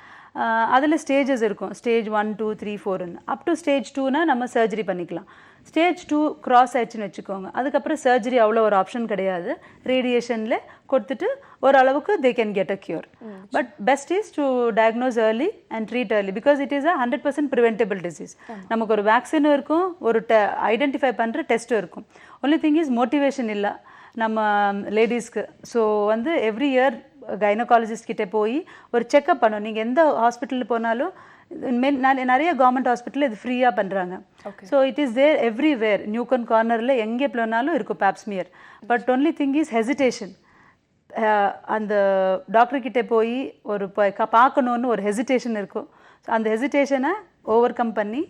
அதில் ஸ்டேஜஸ் இருக்கும், ஸ்டேஜ் 1, 2, 3, 4ன்னு. அப் டு ஸ்டேஜ் 2னா நம்ம சர்ஜரி பண்ணிக்கலாம். ஸ்டேஜ் 2 கிராஸ் ஆயிடுச்சுன்னு வச்சுக்கோங்க, அதுக்கப்புறம் சர்ஜரி அவ்வளோ ஒரு ஆப்ஷன் கிடையாது. ரேடியேஷனில் கொடுத்துட்டு ஓரளவுக்கு they can get a cure. But best is to diagnose early and treat early, because it is a 100% preventable disease. நமக்கு ஒரு வேக்சினும் இருக்கும், ஒரு ஐடென்டிஃபை பண்ணுற டெஸ்ட்டும் இருக்கும். ஒன்லி திங் இஸ் மோட்டிவேஷன் இல்லை நம்ம லேடிஸ்க்கு. ஸோ வந்து எவ்ரி இயர் கைனகாலஜிஸ்ட் கிட்டே போய் ஒரு செக்அப் பண்ணணும். நீங்கள் எந்த ஹாஸ்பிட்டலில் போனாலும் நிறைய கவர்மெண்ட் ஹாஸ்பிட்டலில் இது ஃப்ரீயாக பண்ணுறாங்க. So it is there everywhere. நியூகன் கார்னரில் எங்கே போனாலும் இருக்கும் pap smear. But only thing is hesitation. அந்த டாக்டர்கிட்ட போய் ஒரு பார்க்கணுன்னு ஒரு ஹெசிடேஷன் இருக்கும். அந்த ஹெசிடேஷனை ஓவர் கம் பண்ணி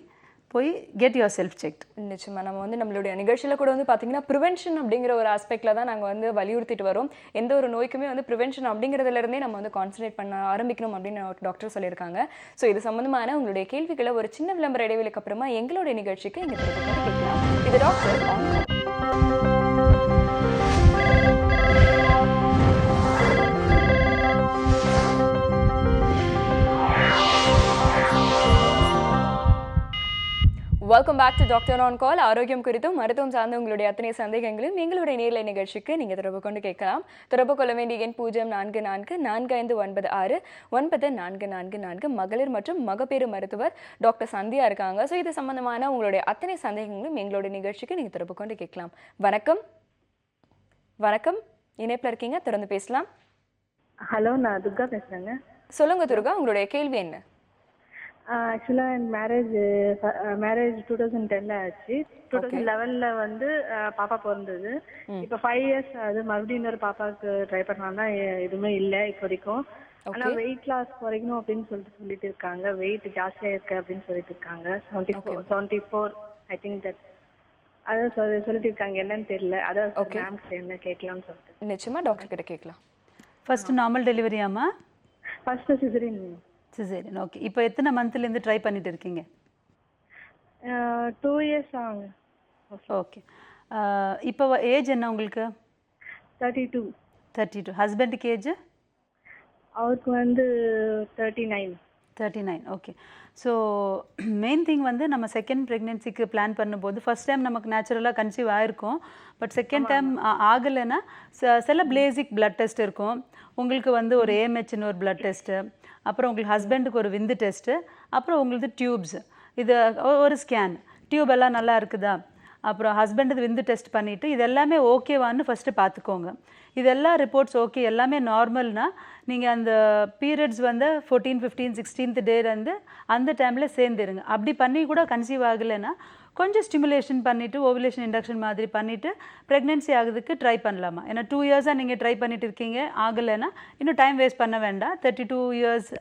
போய் கெட் யுவர் செல்ஃப் செக்ட். நிச்சயமாக. நம்ம வந்து நம்மளுடைய நிகழ்ச்சியில் கூட வந்து பார்த்தீங்கன்னா ப்ரிவென்ஷன் அப்படிங்கிற ஒரு ஆஸ்பெக்டில் தான் நாங்கள் வந்து வலியுறுத்திட்டு வரோம். எந்த ஒரு நோய்க்குமே வந்து ப்ரிவென்ஷன் அப்படிங்கிறதுலேருந்தே நம்ம வந்து கான்சன்ட்ரேட் பண்ண ஆரம்பிக்கணும் அப்படின்னு டாக்டர் சொல்லியிருக்காங்க. ஸோ இது சம்மந்தமான உங்களுடைய கேள்விகளை ஒரு சின்ன விளம்பர இடைவெளிக்கு அப்புறமா எங்களுடைய நிகழ்ச்சிக்கு இங்கே கேட்கலாம். இது doctor welcome back to doctor on call. ஆரோக்கியம் குறித்தும் மருத்துவம் சார்ந்த உங்களுடைய அத்தனை சந்தேகங்களும் எங்களுடைய நேர்லை நிகழ்ச்சிக்கு நீங்கள் தொடர்பு கொண்டு கேட்கலாம். தொடர்பு கொள்ள வேண்டிய எண் 0444455944 மகளிர் மற்றும் மகப்பேறு மருத்துவர் டாக்டர் சந்தியா இருக்காங்க. ஸோ இது சம்பந்தமான உங்களுடைய அத்தனை சந்தேகங்களும் எங்களுடைய நிகழ்ச்சிக்கு நீங்கள் தொடர்பு கொண்டு கேட்கலாம். வணக்கம். வணக்கம், இணைப்பில் இருக்கீங்க, தொடர்ந்து பேசலாம். ஹலோ, நான் துர்கா பேசுறேங்க. சொல்லுங்க துர்கா, உங்களுடைய கேள்வி என்ன? ஆக்சுவலாக என் மேரேஜ் 2010ல் ஆச்சு. 2011ல் வந்து பாப்பா பிறந்தது. இப்போ 5 இயர்ஸ் ஆகுது. மறுபடியும் இன்னொரு பாப்பாவுக்கு ட்ரை பண்ணலாம்னா எதுவுமே இல்லை இப்போதைக்கும். ஆனால் வெயிட் லாஸ் குறைக்கணும் அப்படின்னு சொல்லிட்டு இருக்காங்க. வெயிட் ஜாஸ்தியாக இருக்கு அப்படின்னு சொல்லிட்டு இருக்காங்க. 74 ஐ திங்க் தட் அதான் சொல்லிட்டு இருக்காங்க. என்னன்னு தெரியல. அதான் மேம்க்கு என்ன கேட்கலாம்னு சொல்லிட்டு. நிச்சயமா டாக்டர் கிட்ட கேட்கலாம். ஃபர்ஸ்ட் நார்மல் டெலிவரியாமா? First cesarean. சிசேரியன். ஓகே. இப்போ எத்தனை மந்த்லேருந்து ட்ரை பண்ணிட்டு இருக்கீங்க? 2 இயர்ஸ் ஆகுங்க. ஓகே. இப்போ ஏஜ் என்ன உங்களுக்கு? 32. 32. ஹஸ்பண்டுக்கு ஏஜ்? அவருக்கு வந்து 39. 39. ஓகே. ஸோ மெயின் திங் வந்து நம்ம செகண்ட் ப்ரெக்னென்சிக்கு பிளான் பண்ணும்போது ஃபர்ஸ்ட் டைம் நமக்கு நேச்சுரலாக கன்சீவ் ஆகிருக்கும். பட் செகண்ட் டைம் ஆகலைன்னா சில பேசிக் பிளட் டெஸ்ட் இருக்கும். உங்களுக்கு வந்து ஒரு ஏஎம்ஹெச்னு ஒரு பிளட் டெஸ்ட்டு, அப்புறம் உங்களுக்கு ஹஸ்பண்டுக்கு ஒரு விந்து டெஸ்ட்டு, அப்புறம் உங்களுக்கு டியூப்ஸ், இது ஒரு ஸ்கேன். டியூப் எல்லாம் நல்லா இருக்குதா, அப்புறம் ஹஸ்பண்டுக்கு விந்து டெஸ்ட் பண்ணிவிட்டு இது எல்லாமே ஓகேவான்னு ஃபஸ்ட்டு பார்த்துக்கோங்க. இதெல்லாம் ரிப்போர்ட்ஸ் ஓகே, எல்லாமே நார்மல்னா நீங்கள் அந்த பீரியட்ஸ் வந்து 14, 15, 16th டே வந்து அந்த டைமில் சேர்ந்துருங்க. அப்படி பண்ணி கூட கன்சீவ் ஆகலைன்னா கொஞ்சம் ஸ்டிமுலேஷன் பண்ணிவிட்டு ஓவுலேஷன் இண்டக்ஷன் மாதிரி பண்ணிவிட்டு ப்ரெக்னென்சி ஆகுதுக்கு ட்ரை பண்ணலாமா. ஏன்னா 2 இயர்ஸாக நீங்கள் ட்ரை பண்ணிட்டு இருக்கீங்க, ஆகலைன்னா இன்னும் டைம் வேஸ்ட் பண்ண வேண்டாம். 32 இயர்ஸ்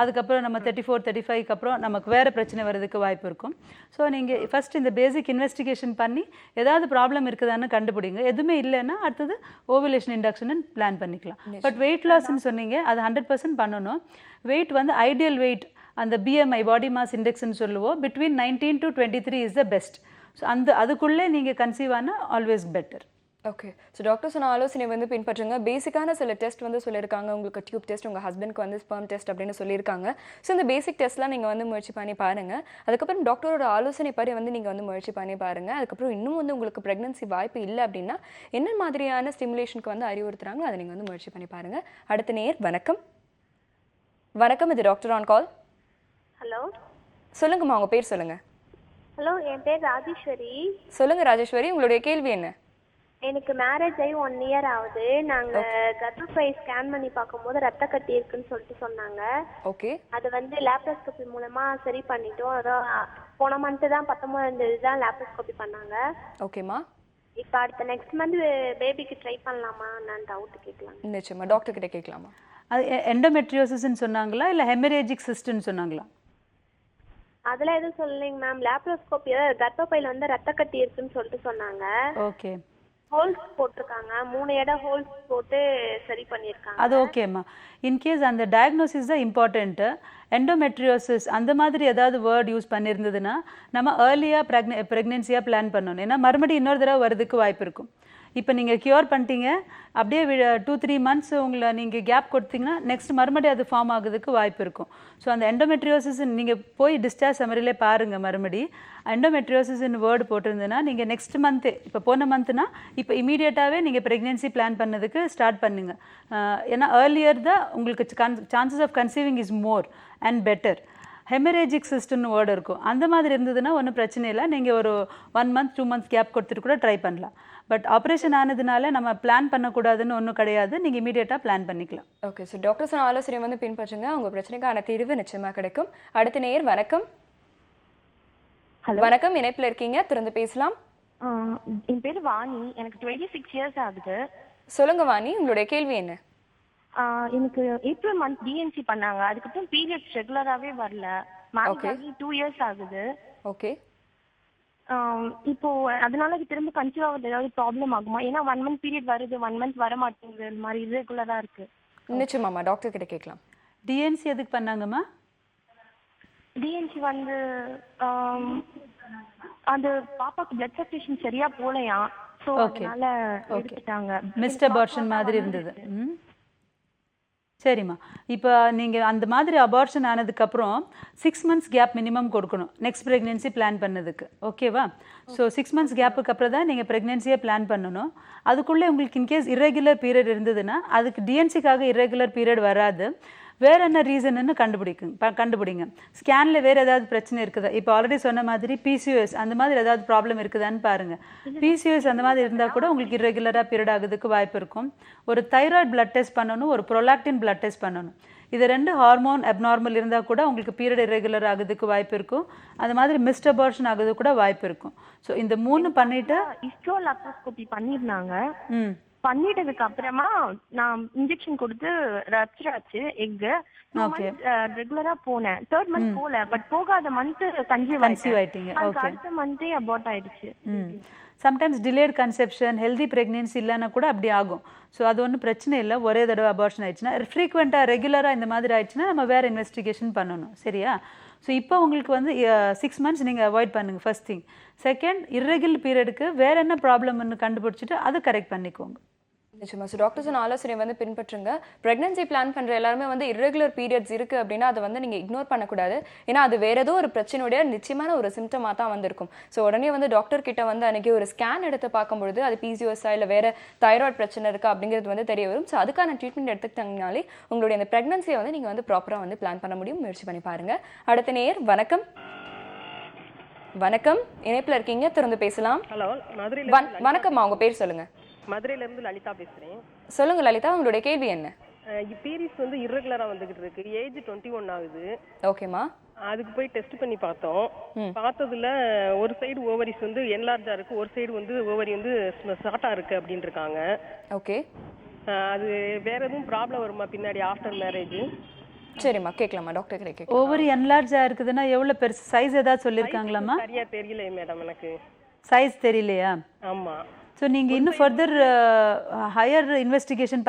அதுக்கப்புறம் நம்ம 34, 35க்கு அப்புறம் நமக்கு வேறு பிரச்சனை வர்றதுக்கு வாய்ப்பு இருக்கும். ஸோ நீங்கள் ஃபஸ்ட் இந்த பேசிக் இன்வெஸ்டிகேஷன் பண்ணி ஏதாவது ப்ராப்ளம் இருக்குதான்னு கண்டுபிடிங்க. எதுவுமே இல்லைன்னா அடுத்தது ஓவுலேஷன் இண்டக்ஷன் பிளான் பண்ணிக்கலாம். பட் வெயிட் லாஸ்ன்னு சொன்னீங்க, அது 100% பண்ணணும். வெயிட் வந்து ஐடியல் வெயிட், அந்த BMI பாடி மாஸ் இண்டெக்ஸ்ன்னு சொல்லுவோம், between 19 to 23 is the best. So அதுக்குள்ளே நீங்கள் கன்சீவ் ஆனால் always better. Okay. So doctor சொன்ன ஆலோசனை வந்து பின்பற்றுங்க. பேசிக்கான சில டெஸ்ட் வந்து சொல்லியிருக்காங்க. உங்களுக்கு டியூப் டெஸ்ட், உங்கள் ஹஸ்பண்ட்க்கு வந்து ஸ்பெர்ம் டெஸ்ட் அப்படின்னு சொல்லியிருக்காங்க. ஸோ இந்த பேசிக் டெஸ்ட்லாம் நீங்கள் வந்து முயற்சி பண்ணி பாருங்கள். அதுக்கப்புறம் டாக்டரோட ஆலோசனை படி வந்து நீங்கள் வந்து முயற்சி பண்ணி பாருங்கள். அதுக்கப்புறம் இன்னும் வந்து உங்களுக்கு ப்ரெக்னன்சி வாய்ப்பு இல்லை அப்படின்னா என்ன மாதிரியான ஸ்டிமுலேஷனுக்கு வந்து அறிவுறுத்துறாங்களோ அதை நீங்கள் வந்து முயற்சி பண்ணி பாருங்கள். அடுத்த நேயர் வணக்கம். வணக்கம், இது டாக்டர் ஆன் கால். ஹலோ, சொல்லுங்கம்மா, உங்கள் பேர் சொல்லுங்கள். ஹலோ, என் பேர் ராஜேஸ்வரி. சொல்லுங்கள் ராஜேஸ்வரி, உங்களுடைய கேள்வி என்ன? எனக்கு மேரேஜ் ஆகி 1 இயர் ஆகுது. நாங்கள் கர்ப்பப்பை ஸ்கேன் பண்ணி பார்க்கும்போது ரத்த கட்டி இருக்குன்னு சொல்லிட்டு சொன்னாங்க. ஓகே. அது வந்து லேப்ரோஸ்கோபி மூலமாக சரி பண்ணிட்டோம். அதான் போன மந்த்து தான் 19 தான் லேப்ரோஸ்கோபி பண்ணாங்க. ஓகேம்மா. இப்போ அடுத்த நெக்ஸ்ட் மந்த் பேபிக்கு ட்ரை பண்ணலாமா? நான் டவுட் கேட்கலாம். நிச்சயமா டாக்டர் கிட்ட கேட்கலாமா? அது எண்டோமெட்ரியோசிஸ்ன்னு சொன்னாங்களா இல்லை ஹெமரேஜிக் சிஸ்ட்னு சொன்னாங்களா? அதெல்லாம் எதுவும் சொல்லலைங்க மேம். லேப்ரோஸ்கோபி கர்ப்பப்பையில் வந்து ரத்த கட்டி இருக்குன்னு சொல்லிட்டு சொன்னாங்க. ஓகே. ஹோல்ஸ் போட்டிருக்காங்க, 3 இடம் ஹோல்ஸ் போட்டு சரி பண்ணியிருக்காங்க. அது ஓகேம்மா. இன்கேஸ் அந்த டயக்னோசிஸ் தான் இம்பார்ட்டண்ட்டு. எண்டோமெட்ரியோசிஸ் அந்த மாதிரி ஏதாவது வேர்ட் யூஸ் பண்ணியிருந்ததுன்னா நம்ம ஏர்லியாக ப்ரெக்னென்சியாக பிளான் பண்ணணும். ஏன்னா மறுபடியும் இன்னொரு தடவை வரதுக்கு வாய்ப்பு இருக்கும். இப்போ நீங்கள் க்யூர் பண்ணிட்டீங்க, அப்படியே 2-3 months உங்களை நீங்கள் கேப் கொடுத்தீங்கன்னா நெக்ஸ்ட் மறுபடியும் அது ஃபார்ம் ஆகுறதுக்கு வாய்ப்பு இருக்கும். ஸோ அந்த எண்டோமெட்ரியோசிஸ் நீங்கள் போய் டிஸ்சார்ஜ் சம்மரிலே பாருங்கள். மறுபடி எண்டோமெட்ரியோசிஸ்ன்னு வேர்டு போட்டிருந்ததுன்னா நீங்கள் நெக்ஸ்ட் மந்த்து, இப்போ போன மந்த்னா இப்போ இமீடியட்டாகவே நீங்கள் ப்ரெக்னென்சி பிளான் பண்ணதுக்கு ஸ்டார்ட் பண்ணுங்க. ஏன்னா ஏர்லியர் தான் உங்களுக்கு chances of conceiving is more and better. Hemorrhagic சிஸ்டம்னு வேர்டு இருக்கும். அந்த மாதிரி இருந்ததுன்னா ஒன்றும் பிரச்சனை இல்லை. நீங்கள் ஒரு 1 month 2 months கேப் கொடுத்துட்டு கூட ட்ரை பண்ணலாம். பட் ஆப்ரேஷன் ஆனதுனால நம்ம பிளான் பண்ணக்கூடாதுன்னு ஒன்றும் கிடையாது. நீங்கள் இமீடியட்டாக பிளான் பண்ணிக்கலாம். ஓகே. ஸோ டாக்டர் சொன்ன ஆலோசனை வந்து பின்பற்றுங்க. உங்கள் பிரச்சனைக்கான தீர்வு நிச்சயமாக கிடைக்கும். அடுத்த நேயர் வணக்கம். வணக்கம், இணைப்பில் இருக்கீங்க, திறந்து பேசலாம். என் பேர் வாணி. எனக்கு 26 இயர்ஸ் ஆகுது. சொல்லுங்க வாணி, உங்களுடைய கேள்வி என்ன? எனக்கு ஏப்ரல் மந்த் டிஎன்சி பண்ணாங்க. அதுக்கப்புறம் பீரியட்ஸ் ரெகுலராகவே வரல. மேரேஜ் ஆகி 2 இயர்ஸ் ஆகுது. ஓகே. இப்போ அதனால திரும்ப கன்சீவ் ஆகுது ஏதாவது ப்ராப்ளம் ஆகுமா? ஏன்னா 1 month பீரியட் வருது, 1 month வர மாட்டேங்குது. இந்த மாதிரி இரெகுலராக இருக்கு. நிச்சயமாம்மா, டாக்டர் கிட்ட கேட்கலாம். டிஎன்சி எதுக்கு பண்ணாங்கம்மா? டிஎன்சி வந்து அந்த பாப்பாக்கு பிளட் சர்க்குலேஷன் சரியா போலையா, ஸோ அதனால எடுத்துட்டாங்க. மிஸ்ட் அபார்ஷன் மாதிரி இருந்தது. சரிம்மா. இப்போ நீங்கள் அந்த மாதிரி அபார்ஷன் ஆனதுக்கப்புறம் 6 months கேப் மினிமம் கொடுக்கணும் நெக்ஸ்ட் ப்ரெக்னென்சி பிளான் பண்ணதுக்கு. ஓகேவா? ஸோ 6 months கேப்புக்கு அப்புறம் தான் நீங்கள் ப்ரெக்னென்சியை பிளான் பண்ணணும். அதுக்குள்ளே உங்களுக்கு இன்கேஸ் இர்ரெகுலர் பீரியட் இருந்ததுன்னா அதுக்கு டிஎன்சிக்காக இர்ரெகுலர் பீரியட் வராது. வேறு என்ன ரீசன்னு கண்டுபிடிங்க. ஸ்கேனில் வேறு ஏதாவது பிரச்சனை இருக்குதா? இப்போ ஆல்ரெடி சொன்ன மாதிரி PCOS அந்த மாதிரி ஏதாவது ப்ராப்ளம் இருக்குதான்னு பாருங்கள். PCOS அந்த மாதிரி இருந்தால் கூட உங்களுக்கு இரெகுலராக பீரியட் ஆகுறதுக்கு வாய்ப்பு இருக்கும். ஒரு தைராய்டு பிளட் டெஸ்ட் பண்ணணும், ஒரு ப்ரோலாக்டின் பிளட் டெஸ்ட் பண்ணணும். இது 2 ஹார்மோன் அப்நார்மல் இருந்தால் கூட உங்களுக்கு பீரியட் இரெகுலர் ஆகுறதுக்கு வாய்ப்பு இருக்கும். அந்த மாதிரி மிஸ்ட் அபார்ஷன் ஆகுது கூட வாய்ப்பு இருக்கும். ஸோ இந்த 3 பண்ணிட்டு ஹிஸ்டோலாப்ரோஸ்கோபி பண்ணிருந்தாங்க. பண்ணிட்டதுக்கு அப்புறமா நான் இன்ஜெக்ஷன் கொடுத்து ரப்சர் ஆச்சு எக். ரெகுலரா போனேன். 3rd மந்த் போல, பட் போகாத மந்த் கன்சீவ் ஆயிட்டீங்க. அடுத்த மந்தே அபார்ட் ஆயிடுச்சு. Sometimes delayed conception, healthy pregnancy இல்லைன்னா கூட அப்படி ஆகும். ஸோ அது ஒன்றும் பிரச்சனை இல்லை. ஒரே தடவை அபார்ஷன் ஆயிடுச்சுன்னா, ஃப்ரீக்வெண்ட்டாக ரெகுலராக இந்த மாதிரி ஆயிடுச்சுன்னா நம்ம வேறு இன்வெஸ்டிகேஷன் பண்ணணும். சரியா? ஸோ இப்போ உங்களுக்கு வந்து 6 மந்த்ஸ் நீங்கள் அவாய்ட் பண்ணுங்கள், ஃபர்ஸ்ட் திங். செகண்ட், இர்ரெகுலர் பீரியடுக்கு வேறு என்ன ப்ராப்ளம்னு கண்டுபிடிச்சிட்டு அதை கரெக்ட் பண்ணிக்கோங்க. நிச்சயமா. ஸோ டாக்டர்ஸ் ஆலோசனை வந்து பின்பற்றுங்க. ப்ரெக்னன்சி பிளான் பண்ணுற எல்லாருமே வந்து இர்ரெகுலர் பீரியட்ஸ் இருக்குது அப்படின்னா அதை வந்து நீங்கள் இக்னோர் பண்ணக்கூடாது. ஏன்னா அது வேறு ஏதோ ஒரு பிரச்சனையுடைய நிச்சயமான ஒரு சிம்டமாக தான் வந்திருக்கும். ஸோ உடனே வந்து டாக்டர் கிட்ட வந்து அன்றைக்கி ஒரு ஸ்கேன் எடுத்து பார்க்கும்பொழுது அது பிசிஓஎஸ்ஸா இல்லை வேறு தைராய்டு பிரச்சனை இருக்கா அப்படிங்கிறது வந்து தெரிய வரும். ஸோ அதுக்கான ட்ரீட்மெண்ட் எடுத்துக்கிட்டாங்கனாலே உங்களுடைய அந்த ப்ரெக்னன்சியை வந்து நீங்கள் வந்து ப்ராப்பராக வந்து பிளான் பண்ண முடியும். முயற்சி பண்ணி பாருங்கள். அடுத்த நேயர், வணக்கம். வணக்கம், இணைப்பில் இருக்கீங்க, திறந்து பேசலாம். ஹலோ, மதுரையில். வணக்கம்மா, உங்கள் பேர் சொல்லுங்கள். மதுரையிலேருந்து லலிதா பேசுகிறேன். சொல்லுங்கள் லலிதா, உங்களுடைய கேள்வி என்ன? பீரியட்ஸ் வந்து இர்ரெகுலராக வந்துகிட்டு இருக்கு. ஏஜ் 21 ஆகுது. ஓகேம்மா. அதுக்கு போய் டெஸ்ட் பண்ணி பார்த்தோம். பார்த்ததுல ஒரு சைடு ஓவரிஸ் வந்து என்லார்ஜா இருக்கு, ஒரு சைடு வந்து ஓவரி வந்து ஷார்ட்டா இருக்கு அப்படின்னு இருக்காங்க. ஓகே. அது வேற எதுவும் ப்ராப்ளம் வருமா பின்னாடி ஆஃப்டர் மேரேஜ்? சரிம்மா, கேட்கலாமா டாக்டர் கிட்ட கேட்க. ஓவரி என்லார்ஜா இருக்குதுன்னா எவ்வளோ பெருசு, சைஸ் ஏதாவது சொல்லியிருக்காங்களாம்மா? சரியா தெரியல மேடம், எனக்கு சைஸ் தெரியலையா? ஆமா. ஸோ நீங்கள் இன்னும் ஃபர்தர் ஹையர் இன்வெஸ்டிகேஷன்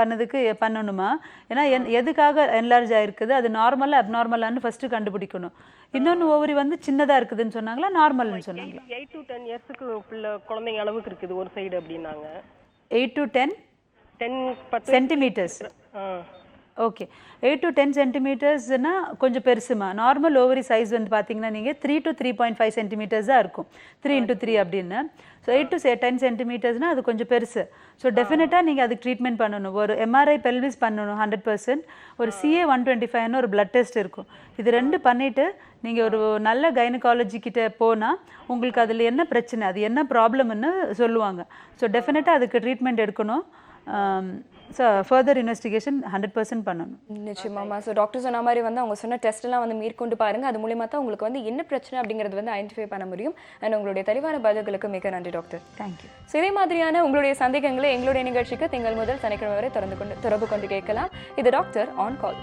பண்ணணுமா? ஏன்னா எதுக்காக என்லார்ஜ் ஆகிருக்குது, அது நார்மலாக அப்நார்மலான்னு ஃபஸ்ட்டு கண்டுபிடிக்கணும். இன்னொன்று ஓவரி வந்து சின்னதாக இருக்குதுன்னு சொன்னாங்களா, நார்மல்னு சொன்னாங்களா? 8 to 10 இயர்ஸுக்கு குழந்தைங்க அளவுக்கு இருக்குது ஒரு சைடு அப்படின்னாங்க. 8 to 10 சென்டிமீட்டர்ஸ். ஓகே, 8 to 10 சென்டிமீட்டர்ஸ்னா கொஞ்சம் பெருசுமா. நார்மல் ஓவரி சைஸ் வந்து பார்த்தீங்கன்னா நீங்கள் 3 to 3.5 சென்டிமீட்டர்ஸ் தான் இருக்கும், 3 into 3 அப்படின்னு. ஸோ 8 to 10 சென்டிமீட்டர்ஸ்னால் அது கொஞ்சம் பெருசு. ஸோ டெஃபினட்டாக நீங்கள் அதுக்கு ட்ரீட்மெண்ட் பண்ணணும். ஒரு எம்ஆர்ஐ பெல்விஸ் பண்ணணும் 100%. ஒரு CA 125ன்னு ஒரு பிளட் டெஸ்ட் இருக்கும். இது 2 பண்ணிவிட்டு நீங்கள் ஒரு நல்ல கைனகாலஜி கிட்ட போனால் உங்களுக்கு அதில் என்ன பிரச்சனை, அது என்ன ப்ராப்ளம்னு சொல்லுவாங்க. ஸோ டெஃபினட்டாக அதுக்கு ட்ரீட்மெண்ட் எடுக்கணும். ஸோ ஃபர்தர் இன்வெஸ்டிகேஷன் 100% பண்ணணும். நிச்சயமாம்மா. ஸோ டாக்டர் சொன்ன மாதிரி வந்து அவங்க சொன்ன டெஸ்ட்லாம் வந்து மேற்கொண்டு பாருங்கள். அது மூலியமாக தான் உங்களுக்கு வந்து என்ன பிரச்சனை அப்படிங்கிறது வந்து ஐடென்டிஃபை பண்ண முடியும். அண்ட் உங்களுடைய தெளிவான பதில்களுக்கு மிக நன்றி டாக்டர். தேங்க்யூ. ஸோ இதே மாதிரியான உங்களுடைய சந்தேகங்களை எங்களுடைய நிகழ்ச்சிக்கு திங்கள் முதல் சனிக்கிழமை வரை தொடர்பு கொண்டு கேட்கலாம். இது டாக்டர் ஆன் கால்.